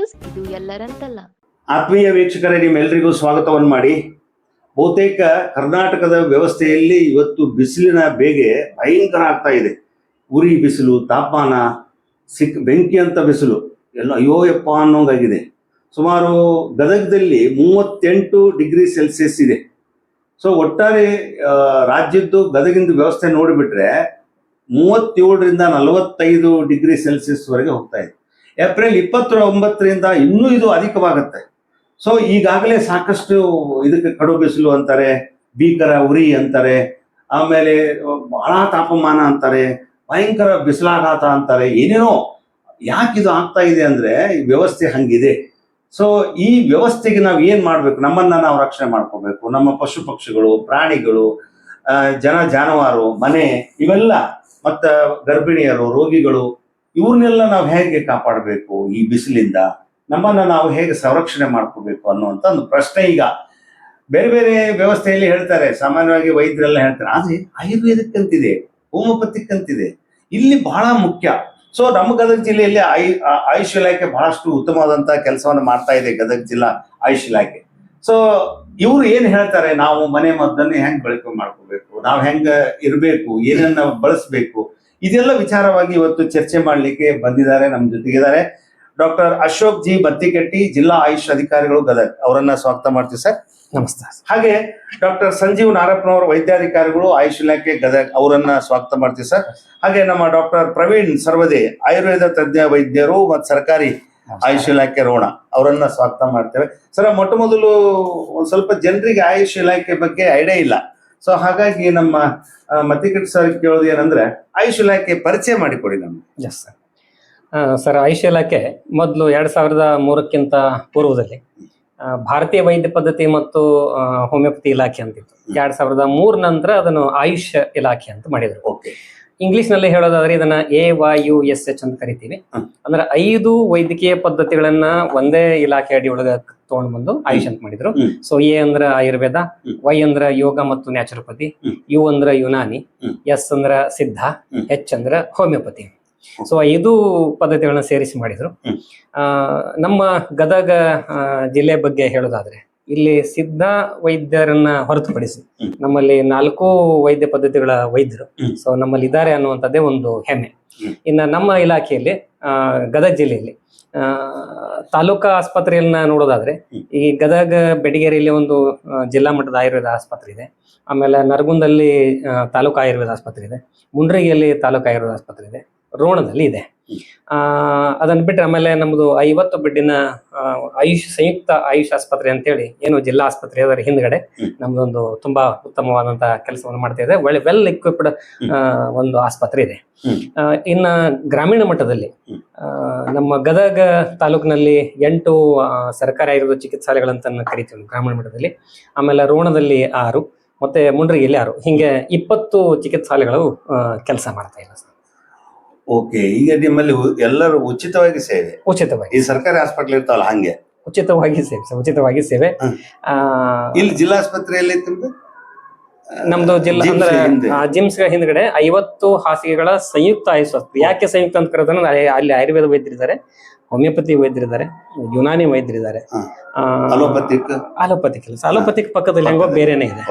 News, ಇದು ಎಲ್ಲರಂತಲ್ಲ. ಆತ್ಮೀಯ ವೀಕ್ಷಕರೇ, ನಿಮ್ಮೆಲ್ಲರಿಗೂ ಸ್ವಾಗತವನ್ನು ಮಾಡಿ. ಬಹುತೇಕ ಕರ್ನಾಟಕದ ವ್ಯವಸ್ಥೆಯಲ್ಲಿ ಇವತ್ತು ಬಿಸಿಲಿನ ಬೇಗೆ ಭಯಂಕರ ಆಗ್ತಾ ಇದೆ. ಉರಿ ಬಿಸಿಲು, ತಾಪಮಾನ, ಬೆಂಕಿ ಅಂತ ಬಿಸಿಲು ಎಲ್ಲ ಅಯ್ಯೋ ಯಪ್ಪ ಅನ್ನೋಂಗಾಗಿದೆ. ಸುಮಾರು ಗದಗದಲ್ಲಿ 38 ಡಿಗ್ರಿ ಸೆಲ್ಸಿಯಸ್ ಇದೆ. ಸೊ ಒಟ್ಟಾರೆ ರಾಜ್ಯದ್ದು ಗದಗಿಂದ ವ್ಯವಸ್ಥೆ ನೋಡಿಬಿಟ್ರೆ 37ರಿಂದ 45 ಡಿಗ್ರಿ ಸೆಲ್ಸಿಯಸ್ ವರೆಗೆ ಹೋಗ್ತಾ ಇದೆ. ಏಪ್ರಿಲ್ 29ರಿಂದ ಇನ್ನೂ ಇದು ಅಧಿಕವಾಗುತ್ತೆ. ಸೊ ಈಗಾಗಲೇ ಸಾಕಷ್ಟು ಇದಕ್ಕೆ ಕಡು ಬಿಸಿಲು ಅಂತಾರೆ, ಭೀಕರ ಉರಿ ಅಂತಾರೆ, ಆಮೇಲೆ ಬಹಳ ತಾಪಮಾನ ಅಂತಾರೆ, ಭಯಂಕರ ಬಿಸಿಲಾಘಾತ ಅಂತಾರೆ, ಏನೇನೋ. ಯಾಕಿದು ಆಗ್ತಾ ಇದೆ ಅಂದ್ರೆ ಈ ವ್ಯವಸ್ಥೆ ಹಂಗಿದೆ. ಸೊ ಈ ವ್ಯವಸ್ಥೆಗೆ ನಾವು ಏನ್ ಮಾಡ್ಬೇಕು? ನಮ್ಮನ್ನ ನಾವು ರಕ್ಷಣೆ ಮಾಡ್ಕೋಬೇಕು. ನಮ್ಮ ಪಶು ಪಕ್ಷಿಗಳು, ಪ್ರಾಣಿಗಳು, ಜಾನುವಾರು, ಮನೆ, ಇವೆಲ್ಲ, ಮತ್ತ ಗರ್ಭಿಣಿಯರು, ರೋಗಿಗಳು, ಇವ್ರನ್ನೆಲ್ಲ ನಾವು ಹೇಗೆ ಕಾಪಾಡಬೇಕು? ಈ ಬಿಸಿಲಿಂದ ನಮ್ಮನ್ನ ನಾವು ಹೇಗೆ ಸಂರಕ್ಷಣೆ ಮಾಡ್ಕೋಬೇಕು ಅನ್ನುವಂತ ಒಂದು ಪ್ರಶ್ನೆ. ಈಗ ಬೇರೆ ಬೇರೆ ವ್ಯವಸ್ಥೆಯಲ್ಲಿ ಹೇಳ್ತಾರೆ, ಸಾಮಾನ್ಯವಾಗಿ ವೈದ್ಯರೆಲ್ಲ ಹೇಳ್ತಾರೆ, ಆದ್ರೆ ಆಯುರ್ವೇದಕ್ಕೆ ಅಂತಿದೆ, ಹೋಮಿಯೋಪತಿಕ್ ಅಂತಿದೆ, ಇಲ್ಲಿ ಬಹಳ ಮುಖ್ಯ. ಸೊ ನಮ್ಮ ಗದಗ ಜಿಲ್ಲೆಯಲ್ಲಿ ಆಯುಷ್ ಇಲಾಖೆ ಬಹಳಷ್ಟು ಉತ್ತಮವಾದಂತ ಕೆಲಸವನ್ನು ಮಾಡ್ತಾ ಇದೆ, ಗದಗ ಜಿಲ್ಲಾ ಆಯುಷ್ ಇಲಾಖೆ. ಸೊ ಇವ್ರು ಏನ್ ಹೇಳ್ತಾರೆ, ನಾವು ಮನೆ ಮದ್ದನ್ನು ಹೆಂಗ್ ಬಳಕೆ ಮಾಡ್ಕೋಬೇಕು, ನಾವು ಹೆಂಗ ಇರಬೇಕು, ಏನನ್ನ ಬಳಸಬೇಕು, ಇದೆಲ್ಲ ವಿಚಾರವಾಗಿ ಇವತ್ತು ಚರ್ಚೆ ಮಾಡ್ಲಿಕ್ಕೆ ಬಂದಿದ್ದಾರೆ. ನಮ್ಮ ಜೊತೆಗಿದ್ದಾರೆ ಡಾಕ್ಟರ್ ಅಶೋಕ್ ಜಿ ಬತ್ತಿಕಟ್ಟಿ, ಜಿಲ್ಲಾ ಆಯುಷ್ ಅಧಿಕಾರಿಗಳು, ಗದಗ. ಅವರನ್ನ ಸ್ವಾಗತ ಮಾಡ್ತೀವಿ ಸರ್. ನಮಸ್ತೆ. ಹಾಗೆ ಡಾಕ್ಟರ್ ಸಂಜೀವ್ ನಾರಪ್ಪನವರು, ವೈದ್ಯಾಧಿಕಾರಿಗಳು, ಆಯುಷ್ ಇಲಾಖೆ, ಗದಗ. ಅವರನ್ನ ಸ್ವಾಗತ ಮಾಡ್ತೀವಿ ಸರ್. ಹಾಗೆ ನಮ್ಮ ಡಾಕ್ಟರ್ ಪ್ರವೀಣ್ ಸರ್ವದೆ, ಆಯುರ್ವೇದ ತಜ್ಞ ವೈದ್ಯರು ಮತ್ತು ಸರ್ಕಾರಿ ಆಯುಷ್ ಇಲಾಖೆ, ರೋಣ. ಅವರನ್ನ ಸ್ವಾಗತ ಮಾಡ್ತೇವೆ ಸರ್. ಮೊಟ್ಟ ಮೊದಲು ಒಂದ್ ಸ್ವಲ್ಪ ಜನರಿಗೆ ಆಯುಷ್ ಇಲಾಖೆ ಬಗ್ಗೆ ಐಡಿಯಾ ಇಲ್ಲ. ಸೊ ಹಾಗಾಗಿ ನಮ್ಮ ಮತ್ತಿಕಟ್ಟಿ ಸರ್ ಕೇಳೋದು ಏನಂದ್ರೆ, ಆಯುಷ್ ಇಲಾಖೆ ಪರಿಚಯ ಮಾಡಿಕೊಡಿ ನಮ್ಗೆ. Yes sir. ಸರ್, ಆಯುಷ್ ಇಲಾಖೆ ಮೊದಲು 2003ಕ್ಕಿಂತ ಪೂರ್ವದಲ್ಲಿ ಭಾರತೀಯ ವೈದ್ಯ ಪದ್ಧತಿ ಮತ್ತು ಹೋಮಿಯೋಪತಿ ಇಲಾಖೆ ಅಂತಿತ್ತು. 2003 ನಂತರ ಅದನ್ನು ಆಯುಷ್ ಇಲಾಖೆ ಅಂತ ಮಾಡಿದ್ರು. ಇಂಗ್ಲಿಷ್ ನಲ್ಲಿ ಹೇಳೋದಾದ್ರೆ ಇದನ್ನ AYUSH ಅಂತ ಕರಿತೀವಿ. ಅಂದ್ರೆ 5 ವೈದ್ಯಕೀಯ ಪದ್ಧತಿಗಳನ್ನ ಒಂದೇ ಇಲಾಖೆ ಅಡಿ ಒಳಗ ತಗೊಂಡ್ ಬಂದು ಆಯುಷ್ ಅಂತ ಮಾಡಿದ್ರು. ಸೊ A ಅಂದ್ರ ಆಯುರ್ವೇದ, Y ಅಂದ್ರ ಯೋಗ ಮತ್ತು ನ್ಯಾಚುರೋಪತಿ, U ಅಂದ್ರ ಯುನಾನಿ, S ಅಂದ್ರ ಸಿದ್ಧ, H ಅಂದ್ರ ಹೋಮಿಯೋಪತಿ. ಸೊ 5 ಪದ್ಧತಿಗಳನ್ನ ಸೇರಿಸಿ ಮಾಡಿದ್ರು. ನಮ್ಮ ಗದಗ ಜಿಲ್ಲೆ ಬಗ್ಗೆ ಹೇಳೋದಾದ್ರೆ, ಇಲ್ಲಿ ಸಿದ್ಧ ವೈದ್ಯರನ್ನ ಹೊರತುಪಡಿಸಿ ನಮ್ಮಲ್ಲಿ 4 ವೈದ್ಯ ಪದ್ಧತಿಗಳ ವೈದ್ಯರು ಸೊ ನಮ್ಮಲ್ಲಿ ಇದ್ದಾರೆ ಅನ್ನುವಂಥದ್ದೇ ಒಂದು ಹೆಮ್ಮೆ. ಇನ್ನು ನಮ್ಮ ಇಲಾಖೆಯಲ್ಲಿ ಗದಗ ಜಿಲ್ಲೆಯಲ್ಲಿ ತಾಲೂಕಾ ಆಸ್ಪತ್ರೆಯನ್ನ ನೋಡೋದಾದ್ರೆ, ಈ ಗದಗ ಬೆಡಗೇರಿಯಲ್ಲಿ ಒಂದು ಜಿಲ್ಲಾ ಮಟ್ಟದ ಆಯುರ್ವೇದ ಆಸ್ಪತ್ರೆ ಇದೆ. ಆಮೇಲೆ ನರಗುಂದಲ್ಲಿ ತಾಲೂಕು ಆಯುರ್ವೇದ ಆಸ್ಪತ್ರೆ ಇದೆ. ಮುಂಡ್ರಿಗಿಯಲ್ಲಿ ತಾಲೂಕು ಆಯುರ್ವೇದ ಆಸ್ಪತ್ರೆ ಇದೆ. ರೋಣದಲ್ಲಿ ಇದೆ. ಅದನ್ನ ಬಿಟ್ಟರೆ ಆಮೇಲೆ ನಮ್ದು 50 ಬೆಡ್ಡಿನ ಸಂಯುಕ್ತ ಆಯುಷ್ ಆಸ್ಪತ್ರೆ ಅಂತೇಳಿ ಏನು ಜಿಲ್ಲಾ ಆಸ್ಪತ್ರೆ ಅದರ ಹಿಂದ್ಗಡೆ ನಮ್ದೊಂದು ತುಂಬಾ ಉತ್ತಮವಾದಂತಹ ಕೆಲಸವನ್ನು ಮಾಡ್ತಾ ಇದೆ. ವೆಲ್ ಇಕ್ವಿಪ್ಡ್ ಒಂದು ಆಸ್ಪತ್ರೆ ಇದೆ. ಇನ್ನ ಗ್ರಾಮೀಣ ಮಟ್ಟದಲ್ಲಿ ನಮ್ಮ ಗದಗ ತಾಲೂಕಿನಲ್ಲಿ 8 ಸರ್ಕಾರಿ ಆಯುರ್ವೇದ ಚಿಕಿತ್ಸಾಲಯಗಳಂತ ಕರಿತೀವಿ ಗ್ರಾಮೀಣ ಮಟ್ಟದಲ್ಲಿ. ಆಮೇಲೆ ರೋಣದಲ್ಲಿ 6 ಮತ್ತೆ ಮುಂಡ್ರಿಗಿಯಲ್ಲಿ 6, ಹಿಂಗೆ 20 ಚಿಕಿತ್ಸಾಲಯಗಳು ಕೆಲಸ ಮಾಡ್ತಾ ಇಲ್ಲ. ಓಕೆ, ಈಗ ನಿಮ್ಮಲ್ಲಿ ಎಲ್ಲರೂ ಉಚಿತವಾಗಿ ಸೇವೆ? ಉಚಿತವಾಗಿ. ಈ ಸರ್ಕಾರಿ ಹಾಸ್ಪಿಟಲ್ ಇರ್ತಾವಲ್ಲ ಹಂಗೆ ಉಚಿತವಾಗಿ ಸೇವೆ. ಇಲ್ಲಿ ಜಿಲ್ಲಾ ಆಸ್ಪತ್ರೆಯಲ್ಲಿ ನಮ್ದು ಜಿಲ್ಲಾ ಅಂದ್ರೆ ಜಿಮ್ಸ್ ಹಿಂದ್ಗಡೆ 50 ಹಾಸಿಗೆಗಳ ಸಂಯುಕ್ತ ಆಯುಷ್ ಆಸ್ಪತ್ರೆ. ಯಾಕೆ ಸಂಯುಕ್ತ ಅಂತ ಕರೆದ್ರೆ, ಅಲ್ಲಿ ಆಯುರ್ವೇದ ವೈದ್ಯರಿದ್ದಾರೆ, ಹೋಮಿಯೋಪತಿ ವೈದ್ಯರಿದ್ದಾರೆ, ಯುನಾನಿ ವೈದ್ಯರಿದ್ದಾರೆ, ಅಲೋಪತಿಕ್ ಕೆಲಸ. ಅಲೋಪತಿಕ್ ಪಕ್ಕದಲ್ಲಿ ಹೆಂಗೋ ಬೇರೆನೆ ಇದೆ.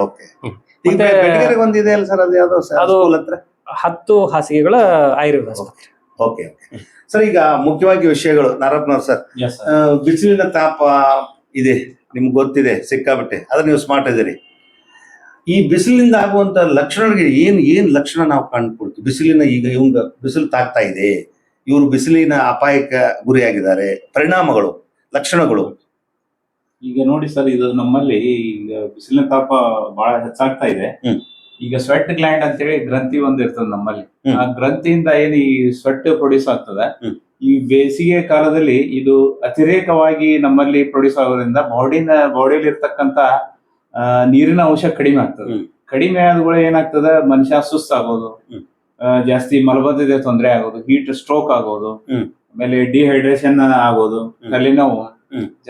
ಅದು 10 ಹಾಸಿಗೆಗಳ ಆಯುರ್ವೇದ ಆಸ್ಪತ್ರೆ. ಓಕೆ ಸರ್, ಈಗ ಮುಖ್ಯವಾಗಿ ವಿಷಯಗಳು ನಾರಪ್ಪನವ್ರು ಸರ್. ಬಿಸಿಲಿನ ತಾಪ ಇದೆ, ನಿಮ್ಗೆ ಗೊತ್ತಿದೆ ಸಿಕ್ಕಾಬಿಟ್ಟೆ, ಅದ್ರ ನೀವು ಸ್ಮಾರ್ಟ್ ಇದೀರಿ. ಈ ಬಿಸಿಲಿನಿಂದ ಆಗುವಂತ ಲಕ್ಷಣಗಳಿಗೆ ಏನ್ ಲಕ್ಷಣ ನಾವು ಕಂಡುಕೊಳ್ತೀವಿ? ಬಿಸಿಲಿನ ಈಗ ಇವಂಗ ಬಿಸಿಲು ತಾಗ್ತಾ ಇದೆ, ಇವರು ಬಿಸಿಲಿನ ಅಪಾಯಕ್ಕೆ ಗುರಿಯಾಗಿದ್ದಾರೆ, ಪರಿಣಾಮಗಳು, ಲಕ್ಷಣಗಳು. ಈಗ ನೋಡಿ ಸರ್, ಇದು ನಮ್ಮಲ್ಲಿ ಈಗ ಬಿಸಿಲಿನ ತಾಪ ಬಹಳ ಹೆಚ್ಚಾಗ್ತಾ ಇದೆ. ಈಗ ಸ್ವೆಟ್ ಗ್ಲ್ಯಾಂಡ್ ಅಂತೇಳಿ ಗ್ರಂಥಿ ಒಂದ್ ಇರ್ತದೆ ನಮ್ಮಲ್ಲಿ. ಆ ಗ್ರಂಥಿಯಿಂದ ಏನ್ ಈ ಸ್ವೆಟ್ ಪ್ರೊಡ್ಯೂಸ್ ಆಗ್ತದೆ, ಈ ಬೇಸಿಗೆ ಕಾಲದಲ್ಲಿ ಇದು ಅತಿರೇಕವಾಗಿ ನಮ್ಮಲ್ಲಿ ಪ್ರೊಡ್ಯೂಸ್ ಆಗೋದ್ರಿಂದ ಬಾಡಿಯಲ್ಲಿ ಇರ್ತಕ್ಕಂತ ನೀರಿನ ಅಂಶ ಕಡಿಮೆ ಆಗ್ತದೆ. ಕಡಿಮೆ ಆದಗಳು ಏನಾಗ್ತದೆ, ಮನುಷ್ಯ ಸುಸ್ತಾಗೋದು, ಜಾಸ್ತಿ ಮಲಬದ್ಧತೆ ತೊಂದರೆ ಆಗೋದು, ಹೀಟ್ ಸ್ಟ್ರೋಕ್ ಆಗೋದು, ಆಮೇಲೆ ಡಿಹೈಡ್ರೇಷನ್ ಆಗೋದು, ತಲೆನೋವು,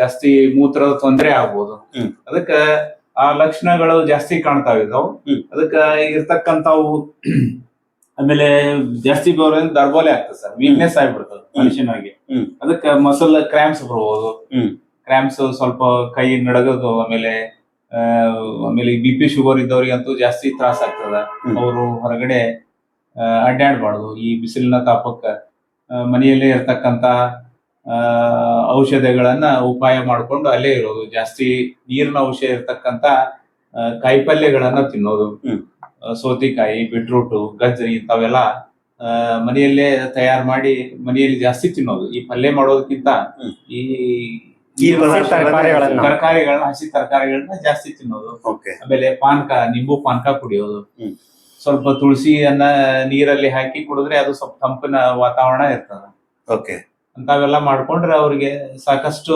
ಜಾಸ್ತಿ ಮೂತ್ರದ ತೊಂದರೆ ಆಗ್ಬೋದು. ಅದಕ್ಕ ಆ ಲಕ್ಷಣಗಳು ಜಾಸ್ತಿ ಕಾಣ್ತಾವಿದಾವು. ಅದಕ್ಕ ಇರ್ತಕ್ಕಂಥವು ಆಮೇಲೆ ಜಾಸ್ತಿ ಬೆವರಿಂದ ದರ್ಬೋಲೆ ಆಗ್ತದೆ ಸರ್, ವೀಕ್ನೆಸ್ ಆಗ್ಬಿಡ್ತದೆ ಮನುಷ್ಯನಿಗೆ. ಹ್ಮ್. ಅದಕ್ಕೆ ಮಸಲ್ ಕ್ರ್ಯಾಂಪ್ಸ್ ಬರ್ಬೋದು. ಹ್ಮ್. ಕ್ರ್ಯಾಂಪ್ಸ್, ಸ್ವಲ್ಪ ಕೈ ನಡಗೋದು, ಆಮೇಲೆ BP ಶುಗರ್ ಇದ್ದವ್ರಿಗಂತೂ ಜಾಸ್ತಿ ತ್ರಾಸ ಆಗ್ತದ. ಅವರು ಹೊರಗಡೆ ಅಡ್ಡಾಡ್ಬಾರ್ದು ಈ ಬಿಸಿಲಿನ ತಾಪಕ್ಕೆ. ಮನೆಯಲ್ಲೇ ಇರ್ತಕ್ಕಂತ ಔಷಧಿಗಳನ್ನ ಉಪಾಯ ಮಾಡ್ಕೊಂಡು ಅಲ್ಲೇ ಇರೋದು, ಜಾಸ್ತಿ ನೀರಿನ ಅಂಶ ಇರ್ತಕ್ಕಂತ ಕಾಯಿಪಲ್ಯಗಳನ್ನ ತಿನ್ನೋದು. ಸೌತೆಕಾಯಿ, ಬೀಟ್ರೂಟು, ಗಜ್ಜರಿ ಇಂಥವೆಲ್ಲ ಮನೆಯಲ್ಲೇ ತಯಾರು ಮಾಡಿ ಮನೆಯಲ್ಲಿ ಜಾಸ್ತಿ ತಿನ್ನೋದು. ಈ ಪಲ್ಯ ಮಾಡೋದಕ್ಕಿಂತ ಈ ತರಕಾರಿಗಳನ್ನ, ಹಸಿ ತರಕಾರಿಗಳನ್ನ ಜಾಸ್ತಿ ತಿನ್ನೋದು. ಆಮೇಲೆ ಪಾನಕ, ನಿಂಬು ಪಾನಕ ಕುಡಿಯೋದು. ಸ್ವಲ್ಪ ತುಳಸಿಯನ್ನ ನೀರಲ್ಲಿ ಹಾಕಿ ಕುಡಿದ್ರೆ ಅದು ಸ್ವಲ್ಪ ತಂಪಿನ ವಾತಾವರಣ ಇರ್ತದ. ಅಂತವೆಲ್ಲ ಮಾಡ್ಕೊಂಡ್ರೆ ಅವ್ರಿಗೆ ಸಾಕಷ್ಟು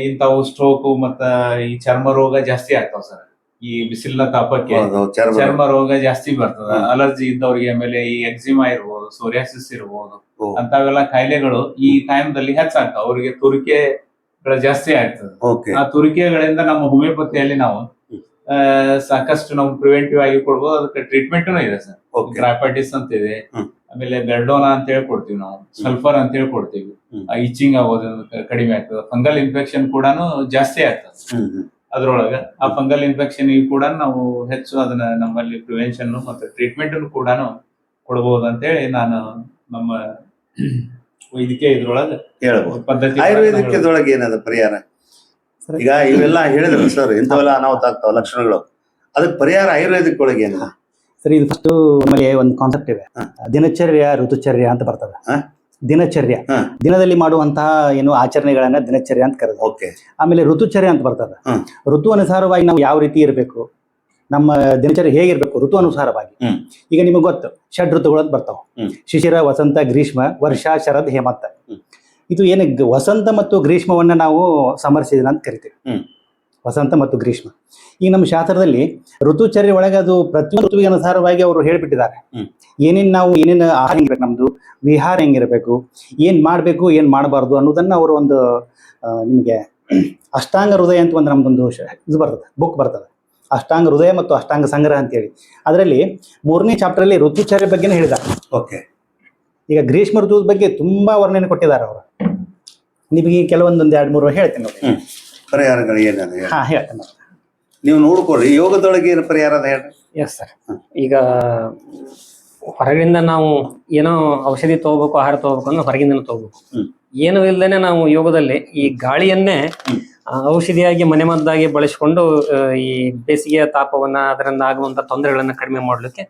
ಇಂಥವು ಸ್ಟ್ರೋಕು ಮತ್ತ ಈ ಚರ್ಮ ರೋಗ ಜಾಸ್ತಿ ಆಗ್ತಾವ ಸರ್. ಈ ಬಿಸಿಲಿನ ತಾಪಕ್ಕೆ ಚರ್ಮ ರೋಗ ಜಾಸ್ತಿ ಬರ್ತದ. ಅಲರ್ಜಿ ಇದ್ದವ್ರಿಗೆ, ಆಮೇಲೆ ಈ ಎಕ್ಸಿಮಾ ಇರ್ಬೋದು, ಸೋರಿಯಾಸಿಸ್ ಇರ್ಬೋದು, ಅಂತವೆಲ್ಲ ಕಾಯಿಲೆಗಳು ಈ ಟೈಮ್ದಲ್ಲಿ ಹೆಚ್ಚಾಗ್ತಾವ. ಅವ್ರಿಗೆ ತುರಿಕೆಗಳು ಜಾಸ್ತಿ ಆಗ್ತದೆ. ಆ ತುರಿಕೆಗಳಿಂದ ನಮ್ಮ ಹೋಮಿಯೋಪತಿಯಲ್ಲಿ ನಾವು ಸಾಕಷ್ಟು ನಾವು ಪ್ರಿವೆಂಟಿವ್ ಆಗಿ ಕೊಡ್ಬೋದು. ಅದಕ್ಕೆ ಟ್ರೀಟ್ಮೆಂಟ್ ಇದೆ ಸರ್. ಗ್ರಾಪೈಟಿಸ್ ಅಂತ ಇದೆ, ಆಮೇಲೆ ಬೆಲ್ಡೋನಾ ಅಂತ ಹೇಳಿ ಕೊಡ್ತೀವಿ ನಾವು, ಸಲ್ಫರ್ ಅಂತ ಹೇಳಿ ಕೊಡ್ತೀವಿ. ಇಚಿಂಗ್ ಆಗೋದು ಕಡಿಮೆ ಆಗ್ತದೆ. ಫಂಗಲ್ ಇನ್ಫೆಕ್ಷನ್ ಕೂಡ ಜಾಸ್ತಿ ಆಗ್ತದೆ ಅದ್ರೊಳಗ. ಆ ಫಂಗಲ್ ಇನ್ಫೆಕ್ಷನ್ ಕೂಡ ನಾವು ಹೆಚ್ಚು ಅದನ್ನ ನಮ್ಮಲ್ಲಿ ಪ್ರಿವೆನ್ಷನ್ ಮತ್ತೆ ಟ್ರೀಟ್ಮೆಂಟ್ ಕೂಡ ಕೊಡಬಹುದು ಅಂತೇಳಿ ನಾನು ನಮ್ಮ ವೈದ್ಯಕೀಯ ಇದ್ರೊಳಗ ಹೇಳ್ಬೋದು. ಪದ್ಧತಿ ಆಯುರ್ವೇದಿಕದೊಳಗೆ ಏನದ ಪರಿಹಾರ? ಈಗ ಇವೆಲ್ಲ ಹೇಳಿದ್ರು ಸರ್, ಇಂಥವೆಲ್ಲ ಅನಾಹುತ ಆಗ್ತಾವ ಲಕ್ಷಣಗಳು, ಅದಕ್ಕೆ ಪರಿಹಾರ ಆಯುರ್ವೇದಿಕ್ ಒಳಗೆ ಏನ ಸರಿ? ಇದು ಫಸ್ಟ್ ನಮ್ಮಲ್ಲಿ ಒಂದು ಕಾನ್ಸೆಪ್ಟ್ ಇದೆ, ದಿನಚರ್ಯ ಋತುಚರ್ಯ ಅಂತ ಬರ್ತದೆ. ದಿನಚರ್ಯ, ದಿನದಲ್ಲಿ ಮಾಡುವಂತಹ ಏನು ಆಚರಣೆಗಳನ್ನ ದಿನಚರ್ಯ ಅಂತ ಕರೆದ. ಆಮೇಲೆ ಋತುಚರ್ಯ ಅಂತ ಬರ್ತದೆ. ಋತು ಅನುಸಾರವಾಗಿ ನಾವು ಯಾವ ರೀತಿ ಇರಬೇಕು, ನಮ್ಮ ದಿನಚರ್ಯ ಹೇಗಿರ್ಬೇಕು ಋತು ಅನುಸಾರವಾಗಿ. ಈಗ ನಿಮಗೆ ಗೊತ್ತು, ಷಡ್ ಋತುಗಳು ಅಂತ ಬರ್ತಾವ: ಶಿಶಿರ, ವಸಂತ, ಗ್ರೀಷ್ಮ, ವರ್ಷ, ಶರದ್, ಹೇಮಂತ. ಇದು ಏನು ವಸಂತ ಮತ್ತು ಗ್ರೀಷ್ಮವನ್ನ ನಾವು ಸಮರ್ ಸೀಸನ್ ಅಂತ ಕರಿತೀವಿ, ವಸಂತ ಮತ್ತು ಗ್ರೀಷ್ಮ. ಈಗ ನಮ್ಮ ಶಾಸ್ತ್ರದಲ್ಲಿ ಋತುಚರ್ಯ ಒಳಗೆ ಅದು ಪ್ರತಿಯೊಂದು ಋತುವಿಗೆ ಅನುಸಾರವಾಗಿ ಅವರು ಹೇಳ್ಬಿಟ್ಟಿದ್ದಾರೆ. ಏನೇನು ಆಹಾರ ಹೆಂಗಿರ್ಬೇಕು, ನಮ್ದು ವಿಹಾರ ಹೆಂಗಿರ್ಬೇಕು, ಏನ್ ಮಾಡ್ಬೇಕು, ಏನ್ ಮಾಡಬಾರ್ದು ಅನ್ನೋದನ್ನ ಅವರು ಒಂದು ನಿಮಗೆ ಅಷ್ಟಾಂಗ ಹೃದಯ ಅಂತ ಒಂದು ನಮ್ದೊಂದು ಇದು ಬರ್ತದೆ, ಬುಕ್ ಬರ್ತದೆ, ಅಷ್ಟಾಂಗ ಹೃದಯ ಮತ್ತು ಅಷ್ಟಾಂಗ ಸಂಗ್ರಹ ಅಂತೇಳಿ. ಅದರಲ್ಲಿ 3ನೇ ಚಾಪ್ಟರ್ ಅಲ್ಲಿ ಋತುಚರ್ಯ ಬಗ್ಗೆನೇ ಹೇಳಿದ್ದಾರೆ. ಈಗ ಗ್ರೀಷ್ಮ ಋತುದ ಬಗ್ಗೆ ತುಂಬಾ ವರ್ಣನೆ ಕೊಟ್ಟಿದ್ದಾರೆ ಅವರು. ನಿಮಗೆ ಕೆಲವೊಂದೊಂದು 2-3 ಹೇಳ್ತೀನಿ ನೋಡಿ ಪರಿಹಾರಗಳು ಏನದ. ಹೇಳ್ತೇನೆ, ನೀವು ನೋಡ್ಕೊಳ್ರಿ. ಯೋಗದೊಳಗೆ ಏನು ಪರಿಹಾರ ಅದ ಹೇಳ್ರಿ? Yes sir. ಈಗ ಹೊರಗಿಂದ ನಾವು ಏನೋ ಔಷಧಿ ತಗೋಬೇಕು, ಆಹಾರ ತಗೋಬೇಕು ಅಂದ್ರೆ ಹೊರಗಿಂದ ತಗೋಬೇಕು. ಏನು ಇಲ್ಲದೇನೆ ನಾವು ಯೋಗದಲ್ಲಿ ಈ ಗಾಳಿಯನ್ನೇ ಔಷಧಿಯಾಗಿ ಮನೆಮದ್ದಾಗಿ ಬಳಸಿಕೊಂಡು ಈ ಬೇಸಿಗೆಯ ತಾಪವನ್ನ, ಅದರಿಂದ ಆಗುವಂತ ತೊಂದರೆಗಳನ್ನ ಕಡಿಮೆ ಮಾಡಲಿಕ್ಕೆ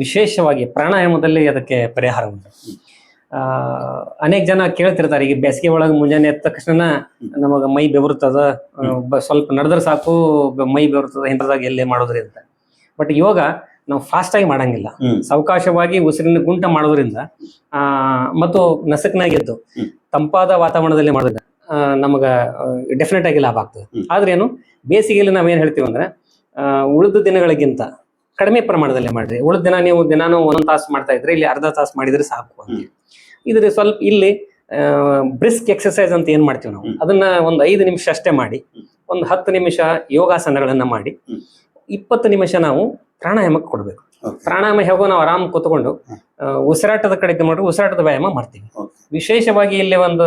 ವಿಶೇಷವಾಗಿ ಪ್ರಾಣಾಯಾಮದಲ್ಲಿ ಅದಕ್ಕೆ ಪರಿಹಾರ ಉಂಟು. ಅನೇಕ ಜನ ಕೇಳ್ತಿರ್ತಾರೆ, ಈಗ ಬೇಸಿಗೆ ಒಳಗೆ ಮುಂಜಾನೆ ಎದ್ದ ತಕ್ಷಣ ನಮಗ ಮೈ ಬೆವರ್ತದ, ಸ್ವಲ್ಪ ನಡೆದ್ರೆ ಸಾಕು ಮೈ ಬೆವರ್ತದ, ಇಂಥದಾಗ ಎಲ್ಲೇ ಮಾಡೋದ್ರಿ ಅಂತ. ಬಟ್ ಯೋಗ ನಾವು ಫಾಸ್ಟ್ ಆಗಿ ಮಾಡಂಗಿಲ್ಲ, ಸಾವಕಾಶವಾಗಿ ಉಸಿರಿನ ಗುಂಟ ಮಾಡೋದ್ರಿಂದ ಮತ್ತು ನಸಕ್ನಾಗೆದ್ದು ತಂಪಾದ ವಾತಾವರಣದಲ್ಲಿ ಮಾಡೋದ್ರಿಂದ ನಮಗ ಡೆಫಿನೆಟ್ ಆಗಿ ಲಾಭ ಆಗ್ತದೆ. ಆದ್ರೆ ಏನು, ಬೇಸಿಗೆಯಲ್ಲಿ ನಾವೇನ್ ಹೇಳ್ತೀವಿ ಅಂದ್ರೆ ಉಳಿದ ದಿನಗಳಿಗಿಂತ ಕಡಿಮೆ ಪ್ರಮಾಣದಲ್ಲಿ ಮಾಡ್ರಿ. ಉಳಿದ ದಿನ ನೀವು ದಿನಾನು 1 ತಾಸು ಮಾಡ್ತಾ ಇದ್ರೆ ಇಲ್ಲಿ ಅರ್ಧ ತಾಸು ಮಾಡಿದ್ರೆ ಸಾಕು ಅಂತ. ಇದ್ರೆ ಸ್ವಲ್ಪ ಇಲ್ಲಿ ಬ್ರಿಸ್ಕ್ ಎಕ್ಸರ್ಸೈಸ್ ಅಂತ ಏನ್ ಮಾಡ್ತೀವಿ ನಾವು, ಅದನ್ನ ಒಂದು 5 ನಿಮಿಷ ಅಷ್ಟೇ ಮಾಡಿ, ಒಂದು 10 ನಿಮಿಷ ಯೋಗಾಸನಗಳನ್ನ ಮಾಡಿ, 20 ನಿಮಿಷ ನಾವು ಪ್ರಾಣಾಯಾಮಕ್ಕೆ ಕೊಡ್ಬೇಕು. ಪ್ರಾಣಾಯಾಮ ಹೇಗೋ ನಾವು ಆರಾಮ್ ಕೂತ್ಕೊಂಡು ಉಸಿರಾಟದ ಕಡೆಗೆ ಮಾಡಿ ಉಸಿರಾಟದ ವ್ಯಾಯಾಮ ಮಾಡ್ತೀವಿ. ವಿಶೇಷವಾಗಿ ಇಲ್ಲಿ ಒಂದು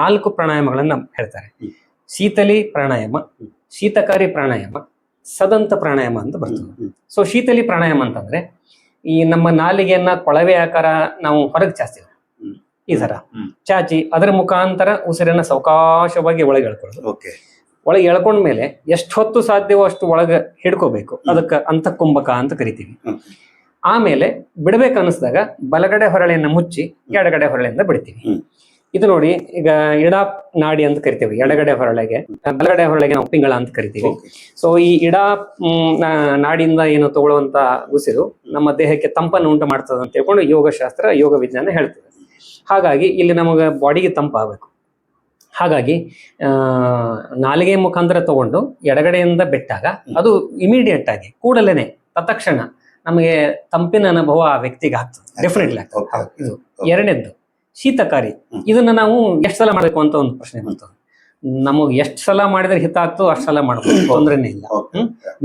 4 ಪ್ರಾಣಾಯಾಮಗಳನ್ನ ಹೇಳ್ತಾರೆ: ಶೀತಲಿ ಪ್ರಾಣಾಯಾಮ, ಶೀತಕಾರಿ ಪ್ರಾಣಾಯಾಮ, ಸದಂತ ಪ್ರಾಣಾಯಾಮ ಅಂತ ಬರ್ತದೆ. ಸೊ ಶೀತಲಿ ಪ್ರಾಣಾಯಾಮ ಅಂತಂದ್ರೆ ಈ ನಮ್ಮ ನಾಲಿಗೆಯನ್ನ ಕೊಳವೆ ಆಕಾರ ನಾವು ಹೊರಗೆ ಚಾಚ್ತೀವಿ, ಈ ತರ ಚಾಚಿ ಅದರ ಮುಖಾಂತರ ಉಸಿರನ್ನ ಸಾವಕಾಶವಾಗಿ ಒಳಗೆ ಎಳ್ಕೊಳ್ಳೋದು. ಒಳಗೆ ಎಳ್ಕೊಂಡ್ಮೇಲೆ ಎಷ್ಟು ಹೊತ್ತು ಸಾಧ್ಯವೋ ಅಷ್ಟು ಒಳಗೆ ಹಿಡ್ಕೋಬೇಕು, ಅದಕ್ಕೆ ಅಂತಃಕುಂಭಕ ಅಂತ ಕರಿತೀವಿ. ಆಮೇಲೆ ಬಿಡ್ಬೇಕು ಅನಿಸ್ದಾಗ ಬಲಗಡೆ ಹೊರಳೆಯನ್ನ ಮುಚ್ಚಿ ಎಡಗಡೆ ಹೊರಳೆಯಿಂದ ಬಿಡ್ತೀವಿ. ಇದು ನೋಡಿ, ಈಗ ಇಡಾ ನಾಡಿ ಅಂತ ಕರಿತೀವಿ ಎಡಗಡೆ ಹೊರಳೆಗೆ, ಬಲಗಡೆ ಹೊರಳೆಗೆ ನಾವು ಪಿಂಗಳ ಅಂತ ಕರಿತೀವಿ. ಸೊ ಈ ಇಡಾ ನಾಡಿಯಿಂದ ಏನು ತಗೊಳ್ಳುವಂತ ಉಸಿರು ನಮ್ಮ ದೇಹಕ್ಕೆ ತಂಪನ್ನು ಉಂಟು ಮಾಡ್ತದೆ ಅಂತ ಹೇಳ್ಕೊಂಡು ಯೋಗಶಾಸ್ತ್ರ, ಯೋಗ ವಿಜ್ಞಾನ ಹೇಳ್ತದೆ. ಹಾಗಾಗಿ ಇಲ್ಲಿ ನಮಗೆ ಬಾಡಿಗೆ ತಂಪಾಗಬೇಕು. ಹಾಗಾಗಿ ನಾಲಿಗೆ ಮುಖಾಂತರ ತಗೊಂಡು ಎಡಗಡೆಯಿಂದ ಬಿಟ್ಟಾಗ ಅದು ಇಮಿಡಿಯೇಟ್ ಆಗಿ ಕೂಡಲೇನೆ ತತ್ಕ್ಷಣ ನಮಗೆ ತಂಪಿನ ಅನುಭವ ಆ ವ್ಯಕ್ತಿಗೆ ಆಗ್ತದೆ, ಡೆಫಿನೆಟ್ಲಿ ಆಗ್ತದೆ. ಇದು ಎರಡನೇದ್ದು ಶೀತಕಾರಿ. ಇದನ್ನ ನಾವು ಎಷ್ಟು ಸಲ ಮಾಡಬೇಕು ಅಂತ ಒಂದು ಪ್ರಶ್ನೆ ಬರ್ತದೆ. ನಮಗ್ ಎಷ್ಟ್ ಸಲ ಮಾಡಿದ್ರೆ ಹಿತ ಆಗ್ತೋ ಅಷ್ಟ್ ಸಲ ಮಾಡ್ಬೋದು, ತೊಂದ್ರೆನೇ ಇಲ್ಲ.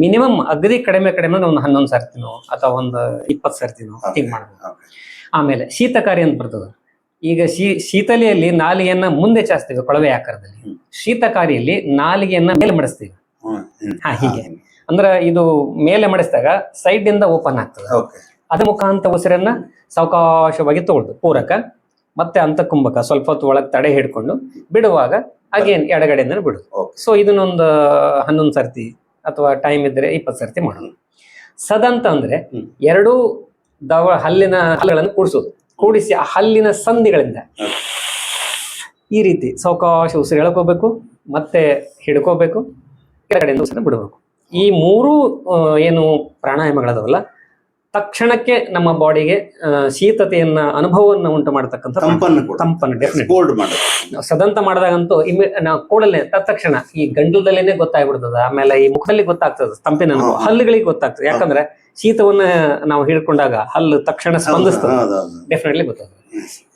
ಮಿನಿಮಮ್ ಅಗದಿ ಕಡಿಮೆ ಒಂದು 11 ಸರ್ತಿನೋ ಅಥವಾ ಒಂದು 20 ಸರ್ತಿನೋ ಹಿಂಗ್ ಮಾಡ್ಬೋದು. ಆಮೇಲೆ ಶೀತಕಾರಿ ಅಂತ ಬರ್ತದೆ. ಈಗ ಶೀತಲಿಯಲ್ಲಿ ನಾಲಿಗೆಯನ್ನ ಮುಂದೆ ಚಾಚ್ತೀವಿ ಕೊಳವೆ ಆಕಾರದಲ್ಲಿ, ಶೀತಕಾರಿಯಲ್ಲಿ ನಾಲಿಗೆಯನ್ನ ಮೇಲೆ ಮಡಿಸ್ತೀವಿ. ಹೀಗೆ ಅಂದ್ರೆ ಇದು ಮೇಲೆ ಮಡಿಸಿದಾಗ ಸೈಡ್ ಇಂದ ಓಪನ್ ಆಗ್ತದೆ. ಅದ ಮುಖಾಂತರ ಉಸಿರನ್ನ ಸಾವಕಾಶವಾಗಿ ತಗೊಳ್ದು ಪೂರಕ ಮತ್ತೆ ಅಂತಕುಂಭಕ ಸ್ವಲ್ಪ ಹೊತ್ತು ಒಳಗೆ ತಡೆ ಹಿಡ್ಕೊಂಡು ಬಿಡುವಾಗ ಅಗೇನ್ ಎಡಗಡೆಯಿಂದ ಬಿಡುದು. ಸೊ ಇದನ್ನೊಂದು 11 ಸರ್ತಿ ಅಥವಾ ಟೈಮ್ ಇದ್ರೆ 20 ಸರ್ತಿ ಮಾಡೋದು. ಸದಂತ ಅಂದ್ರೆ ಎರಡೂ ಹಲ್ಲುಗಳನ್ನು ಕೂಡಿಸಿ ಆ ಹಲ್ಲಿನ ಸಂಧಿಗಳಿಂದ ಈ ರೀತಿ ಸಾವಕಾಶ ಉಸಿರು ಎಳ್ಕೋಬೇಕು, ಮತ್ತೆ ಹಿಡ್ಕೋಬೇಕು, ಕೆಳಗಡೆಯಿಂದ ಉಸಿರು ಬಿಡಬೇಕು. ಈ ಮೂರು ಏನು ಪ್ರಾಣಾಯಾಮಗಳದವಲ್ಲ, ತಕ್ಷಣಕ್ಕೆ ನಮ್ಮ ಬಾಡಿಗೆ ಶೀತತೆಯನ್ನ ಅನುಭವವನ್ನು ಉಂಟು ಮಾಡತಕ್ಕಂಥ ತಂಪನ್ನು ಡೆಫಿನೆಟ್ ಸದಂತ ಮಾಡಿದಾಗಂತೂ ನಾವು ಕೂಡಲೇ ತತ್ಕ್ಷಣ ಈ ಗಂಟಲದಲ್ಲೇನೆ ಗೊತ್ತಾಗ್ಬಿಡ್ತದ, ಆಮೇಲೆ ಈ ಮುಖದಲ್ಲಿ ಗೊತ್ತಾಗ್ತದ ತಂಪಿನ ಅನುಭವ, ಹಲ್ಲುಗಳಿಗೆ ಗೊತ್ತಾಗ್ತದೆ. ಯಾಕಂದ್ರೆ ಶೀತವನ್ನ ನಾವು ಹಿಡ್ಕೊಂಡಾಗ ಹಲ್ಲು ತಕ್ಷಣ ಸ್ಪಂದಿಸ್ತದೆ, ಡೆಫಿನೆಟ್ಲಿ ಗೊತ್ತಾಗ್ತದೆ.